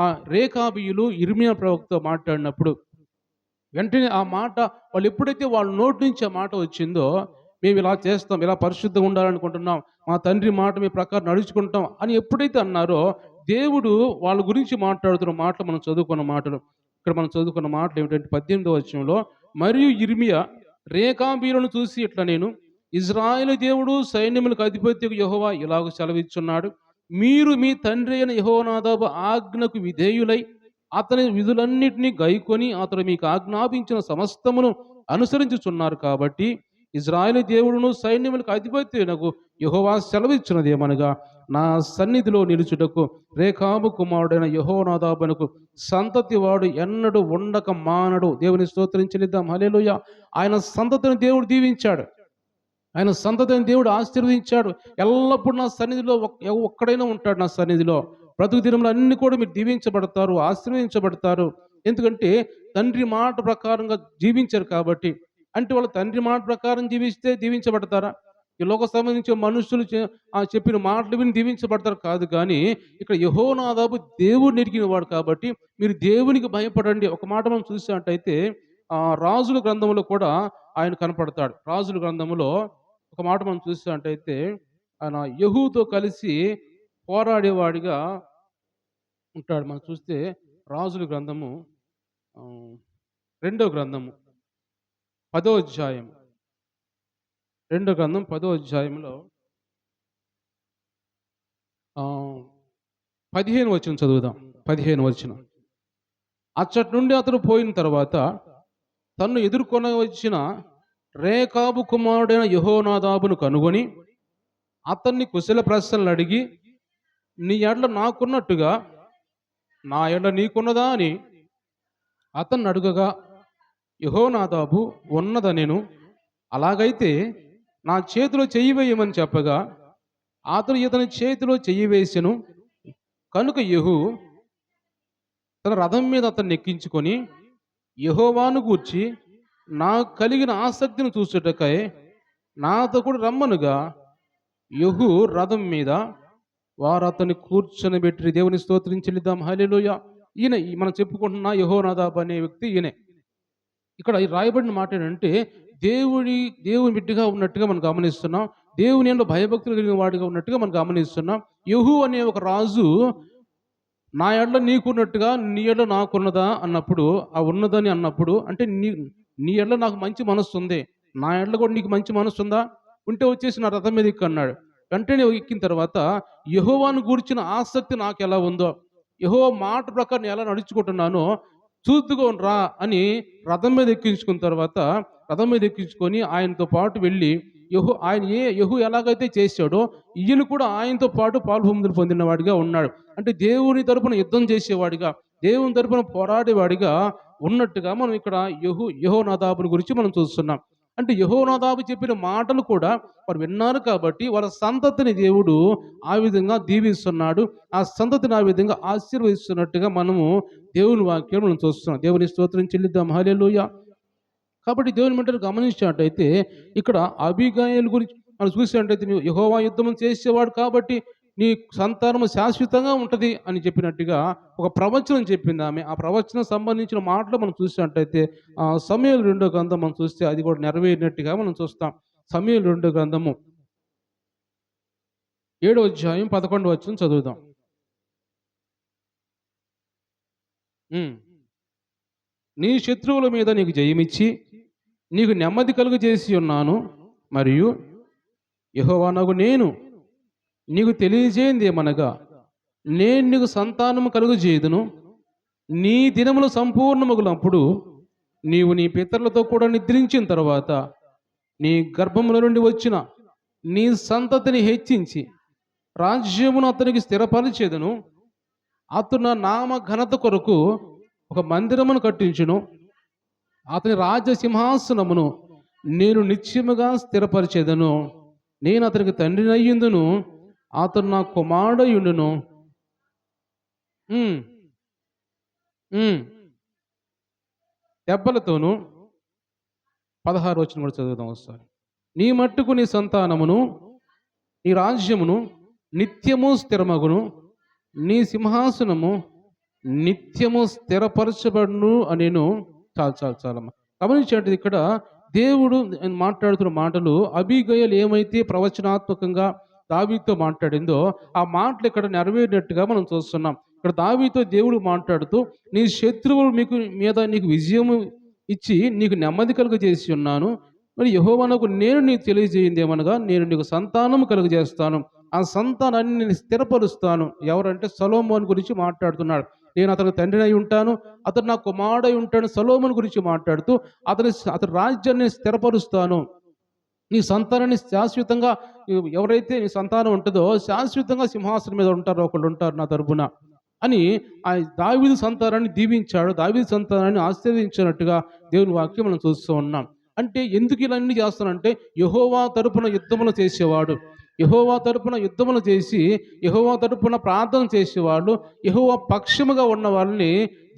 ఆ రేకాబీయులు ఇర్మియా ప్రవక్తతో మాట్లాడినప్పుడు వెంటనే ఆ మాట వాళ్ళు ఎప్పుడైతే వాళ్ళ నోటి నుంచి ఆ మాట వచ్చిందో, మేము ఇలా చేస్తాం, ఇలా పరిశుద్ధంగా ఉండాలనుకుంటున్నాం, మా తండ్రి మాట మీ ప్రకారం నడుచుకుంటాం అని ఎప్పుడైతే అన్నారో, దేవుడు వాళ్ళ గురించి మాట్లాడుతున్న మాటలు మనం చదువుకున్న మాటలు. ఇక్కడ మనం చదువుకున్న మాటలు ఏమిటంటే 18వ వచనంలో, మరియు ఇర్మియా రేకాబీలను చూసి ఇట్లా నేను, ఇజ్రాయేలు దేవుడు సైన్యములకు అధిపతి యెహోవా ఇలాగ సెలవిచ్చున్నాడు, మీరు మీ తండ్రి అయిన యెహోనాదాబు ఆజ్ఞకు విధేయులై అతని విధులన్నిటినీ గైకొని అతడు మీకు ఆజ్ఞాపించిన సమస్తమును అనుసరించుచున్నారు కాబట్టి ఇజ్రాయేలు దేవుడును సైన్యములకు అధిపతినకు యెహోవా సెలవిచ్చినది ఏమనగా, నా సన్నిధిలో నిలుచుటకు రేకాబు కుమారుడైన యెహోనాదాబునకు సంతతి వాడు ఎన్నడూ ఉండక మానడు. దేవుని స్తోత్రించనిద్దాం. హల్లెలూయా. ఆయన సంతతిని దేవుడు దీవించాడు, ఆయన సంతతిని దేవుడు ఆశీర్వదించాడు. ఎల్లప్పుడూ నా సన్నిధిలో ఒక్కడైనా ఉంటాడు. నా సన్నిధిలో బ్రతుకు దినములు అన్ని కూడా మీరు దీవించబడతారు, ఆశీర్వదించబడతారు. ఎందుకంటే తండ్రి మాట ప్రకారంగా జీవించారు కాబట్టి. అంటే వాళ్ళు తండ్రి మాట ప్రకారం జీవిస్తే దీవించబడతారా? ఈ లోక సంబంధించిన మనుషులు చెప్పిన మాటలు విని దీవించబడతారు కాదు. కానీ ఇక్కడ యెహోనాదాబు దేవుడిని ఎరిగిన వాడు కాబట్టి మీరు దేవునికి భయపడండి. ఒక మాట మనం చూసినట్టయితే రాజుల గ్రంథంలో కూడా ఆయన కనపడతాడు. రాజుల గ్రంథంలో ఒక మాట మనం చూసినట్టయితే ఆయన యెహూతో కలిసి పోరాడేవాడిగా ఉంటాడు. మనం చూస్తే రాజుల గ్రంథము ఆ, రెండో గ్రంథము 10వ అధ్యాయం, రెండో గ్రంథం 10వ అధ్యాయంలో ఆ, 15 వచనం చదువుదాం. 15 వచనం. అచ్చటి నుండి అతడు పోయిన తర్వాత తన్ను ఎదుర్కొన వచ్చిన రేకాబు కుమారుడైన యెహోనాదాబును కనుగొని అతన్ని కుశల ప్రశ్నలు అడిగి, నీ ఎడ్ల నాకున్నట్టుగా నా ఎడ్ల నీకున్నదా అని అతన్ని అడుగగా, యెహోనాదాబు ఉన్నదనెను. అలాగైతే నా చేతిలో చెయ్యి వేయమని చెప్పగా అతడు ఇతని చేతిలో చెయ్యి వేసెను. కనుక యెహూ తన రథం మీద అతన్ని ఎక్కించుకొని యెహోవాను గూర్చి నాకు కలిగిన ఆసక్తిని చూచుటకై నాతో కూడా రమ్మనుగా యెహూ రథం మీద వారు అతన్ని కూర్చొని దేవుని స్తోత్రం చెల్లిద్దాం. హల్లెలూయా. ఈయన మనం చెప్పుకుంటున్న యెహోనాదాబ్ అనే వ్యక్తి ఈయనే. ఇక్కడ ఈ రాయబడిన మాట ఏంటంటే దేవుని బిడ్డగా ఉన్నట్టుగా మనం గమనిస్తున్నాం. దేవుని యందు భయభక్తులు కలిగిన వాడిగా ఉన్నట్టుగా మనం గమనిస్తున్నాం. యెహూ అనే ఒక రాజు నా ఎడ్ల నీకున్నట్టుగా నీ ఎడ్ల నాకున్నదా అన్నప్పుడు, ఆ ఉన్నదని అన్నప్పుడు అంటే నీ ఎడ్ల నాకు మంచి మనస్సు ఉంది, నా ఎడ్ల కూడా నీకు మంచి మనస్సు ఉందా, ఉంటే వచ్చేసి నా రథం మీద ఎక్కు అన్నాడు. వెంటనే ఎక్కిన తర్వాత యెహోవాను గూర్చిన ఆసక్తి నాకు ఎలా ఉందో, యెహోవా మాట ప్రకారం ఎలా నడుచుకుంటున్నానో చూద్దుకొని రా అని రథం మీద ఎక్కించుకున్న తర్వాత రథం మీద ఎక్కించుకొని ఆయనతో పాటు వెళ్ళి యెహూ ఎలాగైతే చేశాడో ఈయన కూడా ఆయనతో పాటు పాల్పొందులు పొందిన వాడిగా ఉన్నాడు. అంటే దేవుని తరపున యుద్ధం చేసేవాడిగా, దేవుని తరపున పోరాడేవాడిగా ఉన్నట్టుగా మనం ఇక్కడ యెహోనాదాబుని గురించి మనం చూస్తున్నాం. అంటే యెహోనాదాబు చెప్పిన మాటలు కూడా వారు విన్నారు కాబట్టి వాళ్ళ సంతతిని దేవుడు ఆ విధంగా దీవిస్తున్నాడు. ఆ సంతతిని ఆ విధంగా ఆశీర్వదిస్తున్నట్టుగా మనము దేవుని వాక్యం మనం చూస్తున్నాం. దేవుని స్తోత్రం చెల్లిద్దాం. హల్లెలూయా. కాబట్టి దేవుని మంటలు గమనించినట్టయితే ఇక్కడ అబీగయీలు గురించి మనం చూసినట్టయితే, నువ్వు యెహోవా యుద్ధం చేసేవాడు కాబట్టి నీ సంతానము శాశ్వతంగా ఉంటుంది అని చెప్పినట్టుగా ఒక ప్రవచనం చెప్పింది ఆమె. ఆ ప్రవచనం సంబంధించిన మాటలు మనం చూసినట్టయితే సమూయేలు 2వ గ్రంథం మనం చూస్తే అది కూడా నెరవేరినట్టుగా మనం చూస్తాం. సమూయేలు 2వ గ్రంథము 7వ అధ్యాయం 11వ వచనం చదువుదాం. నీ శత్రువుల మీద నీకు జయమిచ్చి నీకు నెమ్మది కలుగజేసి ఉన్నాను. మరియు యెహోవానగు నేను నీకు తెలియజేయంది ఏమనగా, నేను నీకు సంతానము కలుగజేయుదును. నీ దినములు సంపూర్ణమగునప్పుడు నీవు నీ పితరులతో కూడా నిద్రించిన తర్వాత నీ గర్భముల నుండి వచ్చిన నీ సంతతిని హెచ్చించి రాజ్యమును అతనికి స్థిరపరిచేదను. అతడు నా నామ ఘనత కొరకు ఒక మందిరమును కట్టించును. అతని రాజ్య సింహాసనమును నేను నిత్యముగా స్థిరపరిచేదను. నేను అతనికి తండ్రిని అయ్యుందును, అతడు నా కుమారుడయుండును. దెబ్బలతోను 16 వచనం కూడా చదువుదాం ఒకసారి. నీ మట్టుకు నీ సంతానమును నీ రాజ్యమును నిత్యము స్థిరమగును, నీ సింహాసనము నిత్యము స్థిరపరచబడును అనేను. చాలా గమనించండి. ఇక్కడ దేవుడు మాట్లాడుతున్న మాటలు అబీగయీలు ఏమైతే ప్రవచనాత్మకంగా దావీదుతో మాట్లాడిందో ఆ మాటలు ఇక్కడ నెరవేరినట్టుగా మనం చూస్తున్నాం. ఇక్కడ దావీదుతో దేవుడు మాట్లాడుతూ, నీ శత్రువులు నీకు విజయము ఇచ్చి నీకు నెమ్మది కలుగజేసి ఉన్నాను. మరి యెహోవానకు నేను నీకు తెలియజేయింది ఏమనగా, నేను నీకు సంతానం కలుగజేస్తాను, ఆ సంతానాన్ని నేను స్థిరపరుస్తాను. ఎవరంటే సొలొమోను గురించి మాట్లాడుతున్నాడు. నేను అతనికి తండ్రిని అయి ఉంటాను, అతడు నా కుమారుడై ఉంటాడు. సొలొమోను గురించి మాట్లాడుతూ అతని రాజ్యాన్ని స్థిరపరుస్తాను, నీ సంతానాన్ని శాశ్వతంగా, ఎవరైతే నీ సంతానం ఉంటుందో శాశ్వతంగా సింహాసనం మీద ఉంటారో ఒకళ్ళు ఉంటారు నా తరపున అని ఆ దావీదు సంతానాన్ని దీవించాడు. దావీదు సంతానాన్ని ఆశీర్వదించినట్టుగా దేవుని వాక్యం మనం చూస్తూ ఉన్నాం. అంటే ఎందుకు ఇలా అన్ని చేస్తానంటే, యెహోవా తరపున యుద్ధములు చేసేవాడు, యెహోవా తరపున యుద్ధములు చేసి యెహోవా తరపున ప్రార్థన చేసేవాళ్ళు, యెహోవా పక్షముగా ఉన్న వాళ్ళని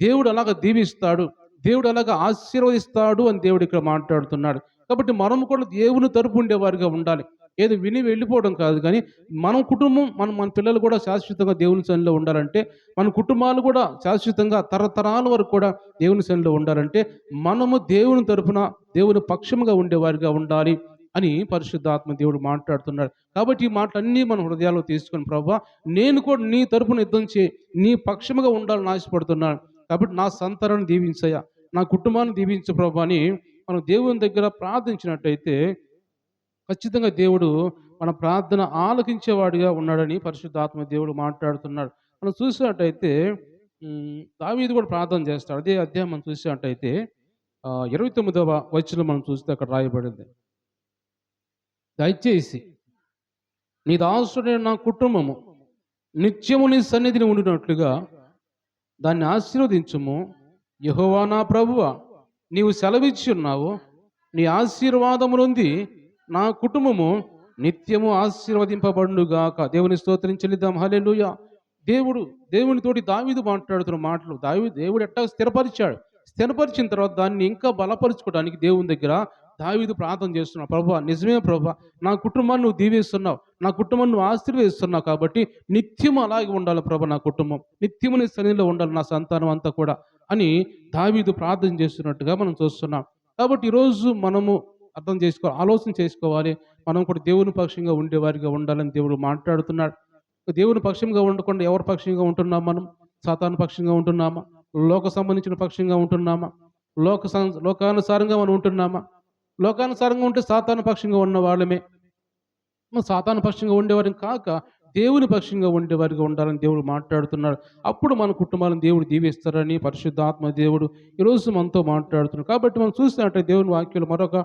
దేవుడు అలాగ దీవిస్తాడు, దేవుడు అలాగ ఆశీర్వదిస్తాడు అని దేవుడు ఇక్కడ మాట్లాడుతున్నాడు. కాబట్టి మనం కూడా దేవుని తరపు ఉండేవారిగా ఉండాలి. ఏదో విని వెళ్ళిపోవడం కాదు, కానీ మన కుటుంబం మన పిల్లలు కూడా శాశ్వతంగా దేవుని సన్నిధిలో ఉండాలంటే, మన కుటుంబాలు కూడా శాశ్వతంగా తరతరాల వరకు కూడా దేవుని సన్నిధిలో ఉండాలంటే మనము దేవుని తరపున దేవుని పక్షముగా ఉండేవారిగా ఉండాలి. అని పరిశుద్ధాత్మ దేవుడు మాట్లాడుతున్నాడు. కాబట్టి ఈ మాటలన్నీ మన హృదయాల్లో తీసుకొని, ప్రభువా నేను కూడా నీ తరపున యుద్ధం చేయి, నీ పక్షముగా ఉండాలని ఆశపడుతున్నాను. కాబట్టి నా సంతానాన్ని దీవించయ్యా, నా కుటుంబాన్ని దీవించు ప్రభువా అని మనం దేవుని దగ్గర ప్రార్థించినట్టయితే ఖచ్చితంగా దేవుడు మన ప్రార్థన ఆలకించేవాడిగా ఉన్నాడని పరిశుద్ధాత్మ దేవుడు మాట్లాడుతున్నాడు. మనం చూసినట్టయితే దావీదు కూడా ప్రార్థన చేస్తాడు. అదే అధ్యాయం మనం చూసినట్టయితే 29వ వచనం మనం చూస్తే అక్కడ రాయబడింది, దయచేసి నీ దాసుడైన నా కుటుంబము నిత్యము నీ సన్నిధిని ఉండినట్లుగా దాన్ని ఆశీర్వదించుము. యెహోవా నా ప్రభువా, నీవు సెలవిచ్చి ఉన్నావు, నీ ఆశీర్వాదము నుండి నా కుటుంబము నిత్యము ఆశీర్వదింపబడుగాక. దేవుని స్తోత్రం చెల్లిద్దాం. హల్లెలూయా. దేవునితోటి దావీదు మాట్లాడుతున్న మాటలు దేవుడు ఎట్టా స్థిరపరిచిన తర్వాత దాన్ని ఇంకా బలపరుచుకోవడానికి దేవుని దగ్గర దావీదు ప్రార్థన చేస్తున్నావు. ప్రభువా నిజమే ప్రభువా, నా కుటుంబాన్ని నువ్వు దీవిస్తున్నావు, నా కుటుంబాన్ని నువ్వు ఆశీర్వదిస్తున్నావు, కాబట్టి నిత్యము అలాగే ఉండాలి ప్రభు, నా కుటుంబం నిత్యము నీ సన్నిధిలో ఉండాలి, నా సంతానం అంతా కూడా అని దావీదు ప్రార్థన చేస్తున్నట్టుగా మనం చూస్తున్నాం. కాబట్టి ఈరోజు మనము ఆలోచన చేసుకోవాలి. మనం కూడా దేవుని పక్షంగా ఉండేవారిగా ఉండాలని దేవుడు మాట్లాడుతున్నాడు. దేవుని పక్షంగా ఉండకుండా ఎవరి పక్షంగా ఉంటున్నాం? మనం సాతాను పక్షంగా ఉంటున్నామా? లోక సంబంధించిన పక్షంగా ఉంటున్నామా? లోకానుసారంగా మనం ఉంటున్నామా? లోకానుసారంగా ఉంటే సాతాను పక్షంగా ఉన్న వాళ్ళమే. సాతాను పక్షంగా ఉండేవారిని కాక దేవుని పక్షంగా ఉండేవారిగా ఉండాలని దేవుడు మాట్లాడుతున్నాడు. అప్పుడు మన కుటుంబాలను దేవుడు దీవిస్తారని పరిశుద్ధాత్మ దేవుడు ఈరోజు మనతో మాట్లాడుతున్నాడు. కాబట్టి మనం చూసినట్టయితే దేవుని వాక్యంలో మరొక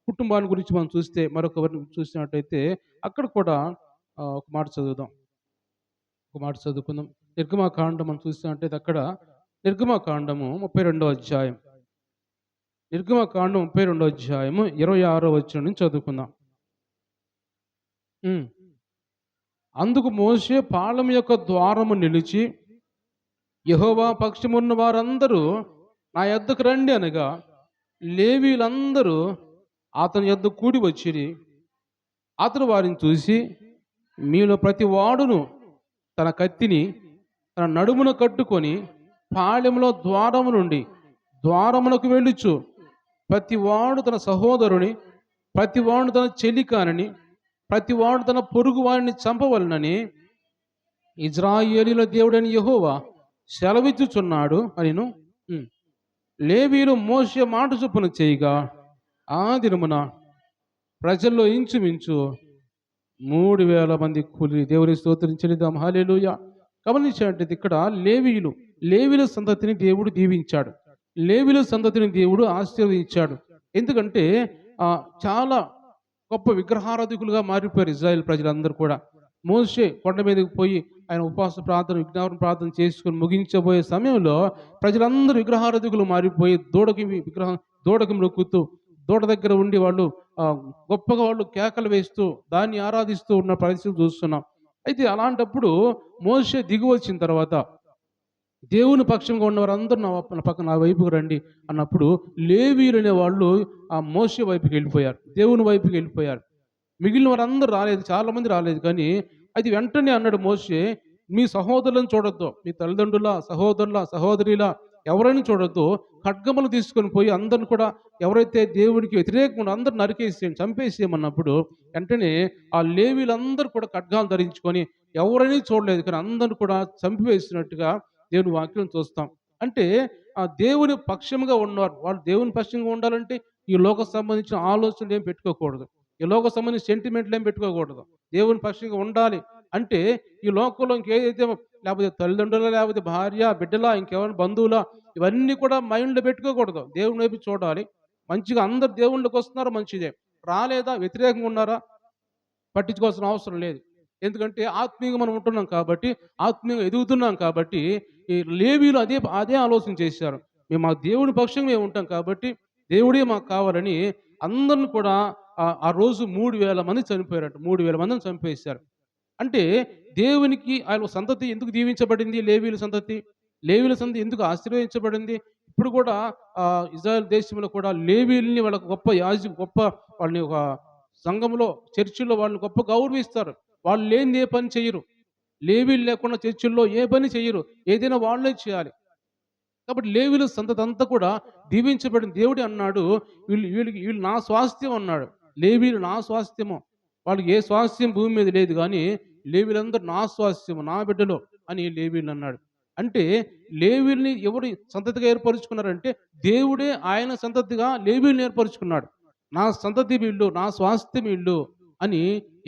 కుటుంబాన్ని గురించి మనం మరొకరిని చూసినట్టయితే అక్కడ కూడా ఒక మాట చదువుకుందాం. నిర్గమకాండం మనం చూసినట్టయితే అక్కడ నిర్గమకాండము 32వ అధ్యాయం, నిర్గమకాండం 32వ అధ్యాయము 26వ వచనం నుంచి చదువుకుందాం. అందుకు మోషే పాళెం యొక్క ద్వారము నిలిచి, యెహోవా పక్షమున్న వారందరూ నా యొద్దకు రండి అనగా, లేవీయులందరూ అతని యొద్ద కూడి వచ్చిరి. అతడు వారిని చూసి, మీలో ప్రతి వాడును తన కత్తిని తన నడుమున కట్టుకొని పాళెంలో ద్వారము నుండి ద్వారమునకు వెళ్ళుచు, ప్రతివాడు తన సహోదరుని, ప్రతివాడు తన చెలికానని, ప్రతివాడు తన పొరుగు వారిని చంపవలనని ఇజ్రాయేలీల దేవుడని యెహోవా సెలవిచ్చుచున్నాడు అనిను. లేవీయులు మోషే మాట చొప్పున చేయగా ఆ దినమున ప్రజల్లో ఇంచుమించు 3000 మంది కూలి. దేవుని స్తోత్రం చెల్లిద్దాం. హల్లెలూయా. గమనించినట్లయితే ఇక్కడ లేవీయుల సంతతిని దేవుడు దీవించాడు, లేవీయుల సంతతిని దేవుడు ఆశీర్వదించాడు. ఎందుకంటే చాలా గొప్ప విగ్రహారాధికులుగా మారిపోయారు ఇజ్రాయెల్ ప్రజలందరూ కూడా. మోషే కొండ మీదకి పోయి ఆయన ఉపవాస ప్రార్థన, విజ్ఞాపన ప్రార్థన చేసుకుని ముగించబోయే సమయంలో ప్రజలందరూ విగ్రహారాధికులు మారిపోయి దూడకి మొక్కుతూ దూడ దగ్గర ఉండి వాళ్ళు గొప్పగా వాళ్ళు కేకలు వేస్తూ దాన్ని ఆరాధిస్తూ ఉన్న పరిస్థితి చూస్తున్నాం. అయితే అలాంటప్పుడు మోషే దిగి వచ్చిన తర్వాత దేవుని పక్షంగా ఉన్నవారందరూ నా వైపుకు రండి అన్నప్పుడు లేవీయులు అనే వాళ్ళు ఆ మోషే వైపుకి వెళ్ళిపోయారు, దేవుని వైపుకి వెళ్ళిపోయారు. మిగిలిన వారందరూ రాలేదు, చాలామంది రాలేదు. కానీ అది వెంటనే అన్నాడు మోషే, మీ సహోదరులను చూడొద్దు, మీ తల్లిదండ్రుల సహోదరుల ఎవరైనా చూడొద్దు, ఖడ్గములు తీసుకొని పోయి అందరిని కూడా ఎవరైతే దేవునికి వ్యతిరేకంగా అందరూ నరికేసేయండి, చంపేసేయమన్నప్పుడు వెంటనే ఆ లేవీలందరూ కూడా ఖడ్గాలు ధరించుకొని ఎవరైనా చూడలేదు, కానీ అందరూ కూడా చంపివేసినట్టుగా దేవుని వాక్యం చూస్తాం. అంటే ఆ దేవుని పక్షంగా ఉన్నవారు, వాళ్ళు దేవుని పక్షంగా ఉండాలంటే ఈ లోక సంబంధించిన ఆలోచనలు ఏం పెట్టుకోకూడదు, ఈ లోక సంబంధించిన సెంటిమెంట్లు ఏం పెట్టుకోకూడదు. దేవుని పక్షంగా ఉండాలి అంటే ఈ లోకంలో ఇంకేదైతే లేకపోతే తల్లిదండ్రుల, లేకపోతే భార్య బిడ్డలా, ఇంకెవరైనా బంధువులా, ఇవన్నీ కూడా మైండ్లో పెట్టుకోకూడదు. దేవుని వైపు చూడాలి. మంచిగా అందరు దేవుళ్ళకి వస్తున్నారా, మంచిదే. రాలేదా, వ్యతిరేకంగా ఉన్నారా, పట్టించుకోవాల్సిన అవసరం లేదు. ఎందుకంటే ఆత్మీయంగా మనం ఉంటున్నాం కాబట్టి, ఆత్మీయంగా ఎదుగుతున్నాం కాబట్టి, ఈ లేవీయులు అదే ఆలోచన చేశారు. మేము మా దేవుని పక్షంగా మేము ఉంటాం కాబట్టి దేవుడే మాకు కావాలని అందరిని కూడా ఆ రోజు 3000 మంది చనిపోయారట. 3000 మందిని చంపేశారు. అంటే దేవునికి ఆయన సంతతి ఎందుకు దీవించబడింది? లేవీయుల సంతతి ఎందుకు ఆశీర్వదించబడింది? ఇప్పుడు కూడా ఇజ్రాయెల్ దేశంలో కూడా లేవీయుల్ని వాళ్ళకు గొప్ప వాళ్ళని ఒక సంఘంలో, చర్చిల్లో వాళ్ళని గొప్ప గౌరవిస్తారు. వాళ్ళు లేనిది ఏ పని చేయరు. లేవీయులు లేకుండా చర్చిల్లో ఏ పని చేయరు. ఏదైనా వాళ్ళే చేయాలి. కాబట్టి లేవీయుల సంతతి అంతా కూడా దీవించబడిన దేవుడే అన్నాడు. వీళ్ళు నా స్వాస్థ్యం అన్నాడు. లేవీయులు నా స్వాస్థ్యము. వాళ్ళకి ఏ స్వాస్థ్యం భూమి మీద లేదు గానీ, లేవీయులందరూ నా స్వాస్థ్యము, నా బిడ్డలు అని లేవీయులు అన్నాడు. అంటే లేవీయుల్ని ఎవరు సంతతిగా ఏర్పరుచుకున్నారంటే, దేవుడే ఆయన సంతతిగా లేవీయుల్ని ఏర్పరుచుకున్నాడు. నా సంతతి వీళ్ళు, నా స్వాస్థ్యం వీళ్ళు అని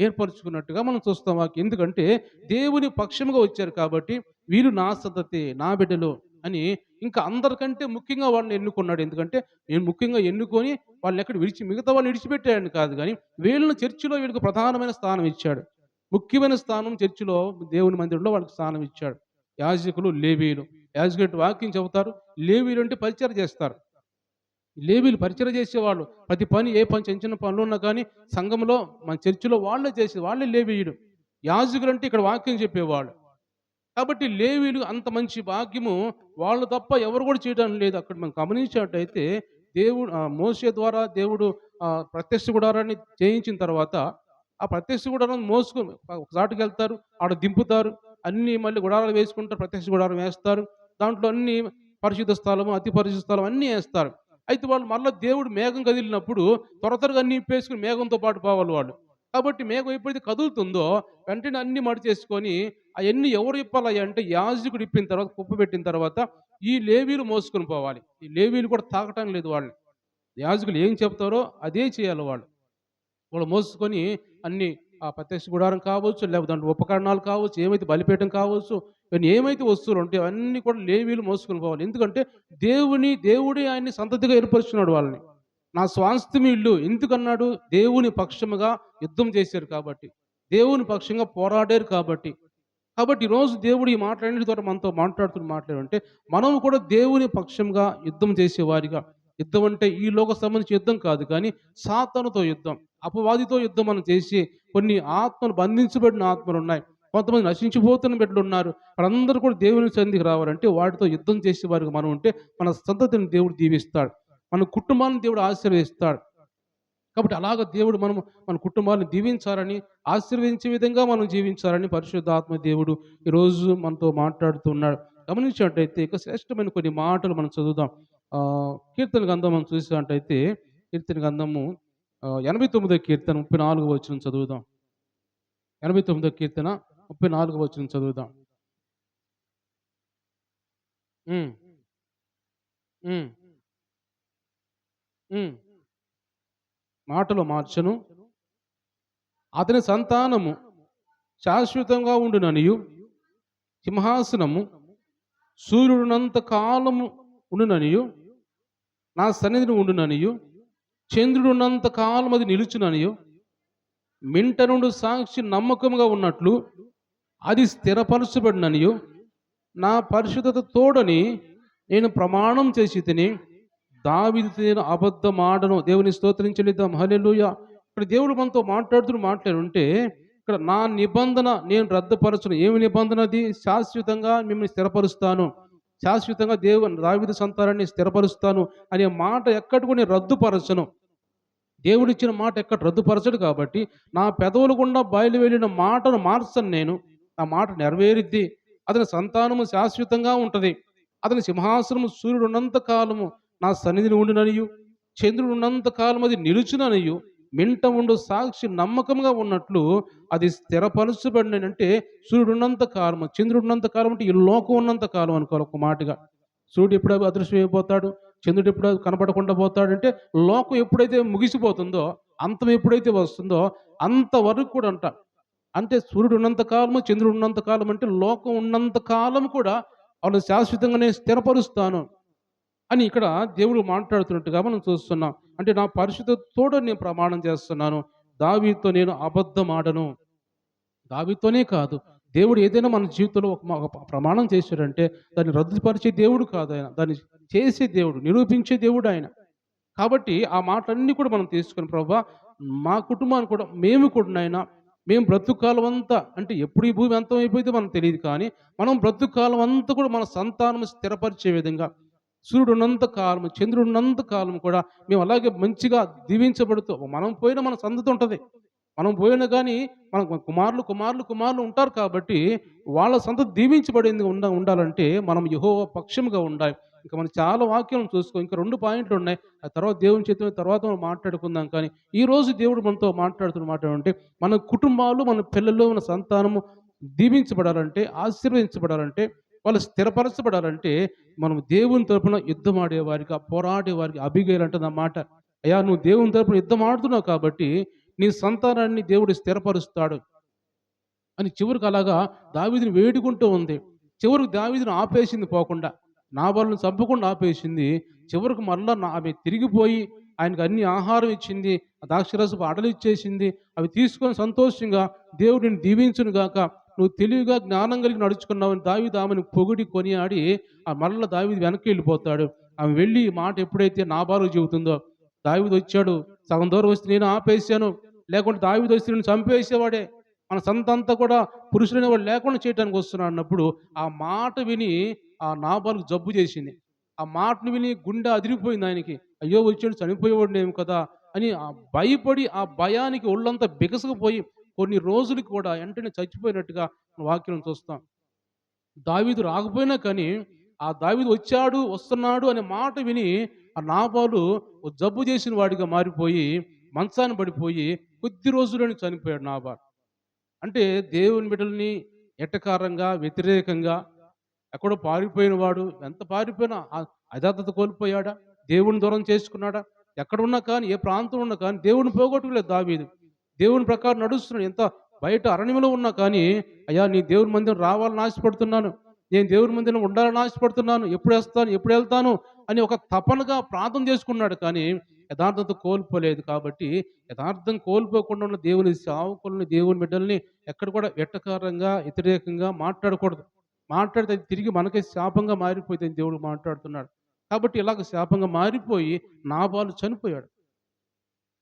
ఏర్పరుచుకున్నట్టుగా మనం చూస్తాం వాక్యం. ఎందుకంటే దేవుని పక్షముగా వచ్చారు కాబట్టి, వీళ్ళు నా సంతతి, నా బిడ్డలు అని ఇంకా అందరికంటే ముఖ్యంగా వాళ్ళని ఎన్నుకున్నాడు. ఎందుకంటే నేను ముఖ్యంగా ఎన్నుకొని వాళ్ళని ఎక్కడ మిగతా వాళ్ళని విడిచిపెట్టాడని కాదు గానీ, వీళ్ళని చర్చిలో వీళ్ళకి ప్రధానమైన స్థానం ఇచ్చాడు. ముఖ్యమైన స్థానం చర్చిలో దేవుని మందిరంలో వాళ్ళకి స్థానం ఇచ్చాడు. యాజకులు, లేవీయులు. యాజకులు వాక్యం చెబుతారు. లేవీయులు అంటే పరిచర్య చేస్తారు. లేవీయులు పరిచర్య చేసేవాళ్ళు. ప్రతి పని ఏ పని చిన్న చిన్న పనులున్నా కానీ సంఘంలో మన చర్చిలో వాళ్ళే చేసేది. వాళ్ళే లేవీయుడు. యాజకులంటే ఇక్కడ వాక్యం చెప్పేవాళ్ళు. కాబట్టి లేవీయులు అంత మంచి భాగ్యము వాళ్ళు తప్ప ఎవరు కూడా చేయడం లేదు. అక్కడ మనం గమనించినట్టయితే మోషే ద్వారా దేవుడు ప్రత్యక్ష గుడారాన్ని చేయించిన తర్వాత ఆ ప్రత్యక్ష గుడారాన్ని మోసుకొని ఒక చాటుకి వెళ్తారు. ఆడ దింపుతారు. అన్నీ మళ్ళీ గుడారాలు వేసుకుంటారు. ప్రత్యక్ష గుడారం వేస్తారు. దాంట్లో అన్ని పరిశుద్ధ స్థలము, అతి పరిశుద్ధ స్థలం అన్నీ వేస్తారు. అయితే వాళ్ళు మళ్ళీ దేవుడు మేఘం కదిలినప్పుడు త్వరగా అన్ని ఇప్పేసుకుని మేఘంతో పాటు పోవాలి వాళ్ళు. కాబట్టి మేఘం ఎప్పుడైతే కదులుతుందో వెంటనే అన్ని మడిచేసుకొని అవన్నీ ఎవరు ఇప్పాలి అంటే యాజకుడు ఇప్పిన తర్వాత కుప్ప పెట్టిన తర్వాత ఈ లేవీలు మోసుకొని పోవాలి. ఈ లేవీలు కూడా తాకటం లేదు వాళ్ళు. యాజకులు ఏం చెప్తారో అదే చేయాలి వాళ్ళు. వాళ్ళు మోసుకొని అన్ని ఆ ప్రత్యక్ష గుడారం కావచ్చు, లేకపోతే దాంట్లో ఉపకరణాలు కావచ్చు, ఏమైతే బలిపీఠం కావచ్చు, ఇవన్నీ ఏమైతే వస్తువులు ఉంటాయో అవన్నీ కూడా లేవీలు మోసుకొని పోవాలి. ఎందుకంటే దేవుడే ఆయన్ని సంతతిగా ఏర్పరుచున్నాడు వాళ్ళని. నా స్వాస్థ్యం ఇల్లు ఎందుకన్నాడు? దేవుని పక్షముగా యుద్ధం చేశారు కాబట్టి, దేవుని పక్షంగా పోరాడారు కాబట్టి. కాబట్టి ఈరోజు దేవుడు ఈ మాటలన్నిటి ద్వారా మనతో మాట్లాడంటే మనం కూడా దేవుని పక్షంగా యుద్ధం చేసేవారిగా, యుద్ధం అంటే ఈ లోక సంబంధించిన యుద్ధం కాదు కానీ సాతానుతో యుద్ధం, అపవాదితో యుద్ధం మనం చేసి కొన్ని ఆత్మలు బంధించబడిన ఆత్మలు ఉన్నాయి. కొంతమంది నశించిపోతున్న బిడ్డలు ఉన్నారు. వాళ్ళందరూ కూడా దేవుని సన్నిధికి రావాలంటే వాటితో యుద్ధం చేసేవారికి మనం ఉంటే మన సంతతిని దేవుడు దీవిస్తాడు. మన కుటుంబాన్ని దేవుడు ఆశీర్వదిస్తాడు. కాబట్టి అలాగ దేవుడు మన కుటుంబాన్ని దీవించాలని, ఆశీర్వదించే విధంగా మనం జీవించాలని పరిశుద్ధాత్మ దేవుడు ఈరోజు మనతో మాట్లాడుతున్నాడు. గమనించినట్టయితే ఇక శ్రేష్టమైన కొన్ని మాటలు మనం చదువుదాం. కీర్తన గ్రంథం మనం చూసినట్టయితే కీర్తన గ్రంథము 89వ కీర్తన 34వ వచనం చదువుదాం. 89వ కీర్తన 34వ వచనం చదువుదాం. ఉమ్, ఉమ్, ఉమ్. మాటలు మార్చను, అతని సంతానము శాశ్వతంగా ఉండుననియు, సింహాసనము సూర్యుడునంత కాలము ఉండుననియు, నా సన్నిధిని ఉండుననియు, చంద్రుడున్నంత కాలం అది నిలుచుననియు, మింట నుండి సాక్షి నమ్మకంగా ఉన్నట్లు అది స్థిరపరచబడిననియు, నా పరిశుద్ధత తోడని నేను ప్రమాణం చేసి తిని దావీదు నేను అబద్ధమాడను. దేవుని స్తోత్రించలేద్దాం. హల్లెలూయా. ఇక్కడ దేవుడు మనతో మాట్లాడుంటే ఇక్కడ నా నిబంధన నేను రద్దుపరచను. ఏమి నిబంధన అది? శాశ్వతంగా మిమ్మల్ని స్థిరపరుస్తాను, శాశ్వతంగా దావీదు సంతానాన్ని స్థిరపరుస్తాను అనే మాట ఎక్కడ కూడా నేను రద్దుపరచను. దేవుడిచ్చిన మాట ఎక్కడ రద్దుపరచడు. కాబట్టి నా పెదవులు గుండా బయలు వెళ్ళిన మాటను మార్చను నేను. ఆ మాట నెరవేరిద్ది. అతని సంతానము శాశ్వతంగా ఉంటుంది. అతని సింహాసనము సూర్యుడు ఉన్నంత కాలము నా సన్నిధిని ఉండుననియు, చంద్రుడు ఉన్నంత కాలం అది నిలుచుననియు, మింట ఉండు సాక్షి నమ్మకంగా ఉన్నట్లు అది స్థిరపరచబడినంటే సూర్యుడు ఉన్నంత కాలము, చంద్రుడు ఉన్నంత కాలం అంటే ఈ లోకం ఉన్నంత కాలం అనుకోవాలి. ఒక మాటగా సూర్యుడు ఎప్పుడు అదృశ్యమైపోతాడు, చంద్రుడు ఎప్పుడు కనపడకుండా పోతాడంటే లోకం ఎప్పుడైతే ముగిసిపోతుందో, అంతం ఎప్పుడైతే వస్తుందో అంతవరకు కూడా అంటే సూర్యుడు ఉన్నంత కాలము, చంద్రుడు ఉన్నంత కాలం అంటే లోకం ఉన్నంత కాలం కూడా వాళ్ళు శాశ్వతంగానే స్థిరపరుస్తాను అని ఇక్కడ దేవుడు మాట్లాడుతున్నట్టుగా మనం చూస్తున్నాం. అంటే నా పరిశుద్ధతోడు నేను ప్రమాణం చేస్తున్నాను, దావీదుతో నేను అబద్ధం ఆడను. దావీదుతోనే కాదు, దేవుడు ఏదైనా మన జీవితంలో ఒక ప్రమాణం చేశాడంటే దాన్ని రద్దుపరిచే దేవుడు కాదు ఆయన, దాన్ని చేసే దేవుడు, నిరూపించే దేవుడు ఆయన. కాబట్టి ఆ మాటలన్నీ కూడా మనం తీసుకుని ప్రభువా మా కుటుంబాన్ని కూడా మేము బ్రతుకాలం అంతా, అంటే ఎప్పుడు ఈ భూమి అంతం అయిపోతే మనకు తెలియదు కానీ మనం బ్రతుకాలం అంతా కూడా మన సంతానం స్థిరపరిచే విధంగా సూర్యుడు ఉన్నంత కాలం, చంద్రుడు ఉన్నంత కాలం కూడా మేము అలాగే మంచిగా దీవించబడుతూ, మనం పోయినా మన సంతతి ఉంటుంది. మనం పోయినా కానీ మన కుమారులు ఉంటారు. కాబట్టి వాళ్ళ సంతతి దీవించబడింది ఉండాలంటే మనం యెహోవా పక్షముగా ఉండాలి. ఇంకా మనం చాలా వాక్యాలను చూసుకో. ఇంకా 2 పాయింట్లు ఉన్నాయి. ఆ తర్వాత దేవుని చిత్తమైతే తర్వాత మనం మాట్లాడుకుందాం. కానీ ఈరోజు దేవుడు మనతో మాట్లాడుతున్న మాట ఏమంటే, మన కుటుంబాలు, మన పిల్లలు, మన సంతానము దీవించబడాలంటే, ఆశీర్వదించబడాలంటే, వాళ్ళు స్థిరపరచబడాలంటే, మనం దేవుని తరపున యుద్ధమాడేవారిగా, పోరాడేవారికి అబిగయీల్ అంటుందన్నమాట. అయ్యా! నువ్వు దేవుని తరపున యుద్ధం ఆడుతున్నావు కాబట్టి, నీ సంతానాన్ని దేవుడు స్థిరపరుస్తాడు అని చివరికి అలాగా దావీదుని వేడుకుంటూ ఉంది. చివరికి దావీదుని ఆపేసింది పోకుండా. నాబాలుని చంపకుండా ఆపేసింది. చివరికి మరలా ఆమె తిరిగిపోయి ఆయనకు అన్ని ఆహారం ఇచ్చింది. ఆ ద్రాక్షరసపు అడలు ఇచ్చేసింది. అవి తీసుకొని సంతోషంగా దేవుడు నిన్ను దీవించును గాక. నువ్వు తెలివిగా జ్ఞానం కలిగి నడుచుకున్నావని దావీదు ఆమెను పొగిడి కొనియాడి మరలా దావీదు వెనక్కి వెళ్ళిపోతాడు. ఆమె వెళ్ళి ఈ మాట ఎప్పుడైతే నాబాలుకు చెబుతుందో, దావీదు వచ్చాడు. సగం దూరం వస్తే నేను ఆపేసాను. లేకుంటే దావీదు వస్తే నిన్ను చంపేసేవాడే. మన సంతంతా కూడా పురుషులైన వాడు లేకుండా చేయడానికి వస్తున్నాడు అన్నప్పుడు ఆ మాట విని ఆ నాబాలుకు జబ్బు చేసింది. ఆ మాటను విని గుండె అదిరిపోయింది ఆయనకి. అయ్యో! వచ్చాడు చనిపోయేవాడినేమో కదా అని భయపడి ఆ భయానికి ఒళ్ళంతా బిగసుకుపోయి కొన్ని రోజులకి కూడా వెంటనే చచ్చిపోయినట్టుగా వాక్యం చూస్తాం. దావీదు రాకపోయినా కానీ ఆ దావీదు వచ్చాడు, వస్తున్నాడు అనే మాట విని ఆ నాబాలు ఓ జబ్బు చేసిన వాడిగా మారిపోయి మంచాన పడిపోయి కొద్ది రోజుల్లోనే చనిపోయాడు నాబాలు. అంటే దేవుని బిడ్డల్ని ఎటకారంగా, వ్యతిరేకంగా ఎక్కడో పారిపోయిన వాడు ఎంత పారిపోయినా యథార్థత కోల్పోయాడా? దేవుని దూరం చేసుకున్నాడా? ఎక్కడున్నా కానీ, ఏ ప్రాంతం ఉన్నా కానీ దేవుడిని పోగొట్టుకోలేదు దావీదు. దేవుని ప్రకారం నడుస్తున్నాడు. ఎంత బయట అరణ్యంలో ఉన్నా కానీ, అయ్యా! నీ దేవుని మందిరం రావాలని ఆశపడుతున్నాను. నేను దేవుని మందిరంలో ఉండాలని ఆశపడుతున్నాను. ఎప్పుడొస్తాను, ఎప్పుడెళ్తాను అని ఒక తపనగా ప్రార్థన చేసుకున్నాడు కానీ, యథార్థత కోల్పోలేదు. కాబట్టి యథార్థం కోల్పోకుండా ఉన్న దేవుని సేవకుల్ని, దేవుని బిడ్డల్ని ఎక్కడ కూడా వెటకారంగా, వ్యతిరేకంగా మాట్లాడకూడదు. మాట్లాడితే అది తిరిగి మనకే శాపంగా మారిపోతుందని దేవుడు మాట్లాడుతున్నాడు. కాబట్టి ఇలాగ శాపంగా మారిపోయి నాబాలు చనిపోయాడు.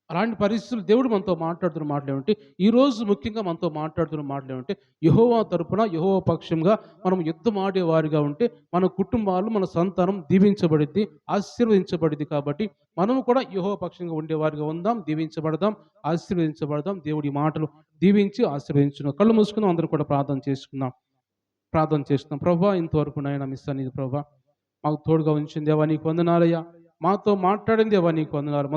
అలాంటి పరిస్థితులు దేవుడు మనతో మాట్లాడుతున్న మాటలేమంటే, ఈరోజు ముఖ్యంగా మనతో మాట్లాడుతున్న మాటలేమంటే, యెహోవా తరపున, యెహోవా పక్షంగా మనం యుద్ధం ఆడేవారిగా ఉంటే, మన కుటుంబాలు, మన సంతానం దీవించబడిద్ది, ఆశీర్వదించబడిద్ది. కాబట్టి మనము కూడా యెహోవా పక్షంగా ఉండేవారిగా ఉందాం, దీవించబడదాం, ఆశీర్వదించబడదాం. దేవుడి మాటలు దీవించి ఆశీర్వదించును. కళ్ళు మూసుకుందాం, అందరూ కూడా ప్రార్థన చేసుకుందాం. ప్రార్థన చేస్తున్నాం. ప్రభా, ఇంతవరకు నాయన మీ సన్నిధి ప్రభా మాకు తోడుగా ఉంచిన దేవా నీకు వందనాలయ్యా. మాతో మాట్లాడిన దేవా నీకు వందనాలు.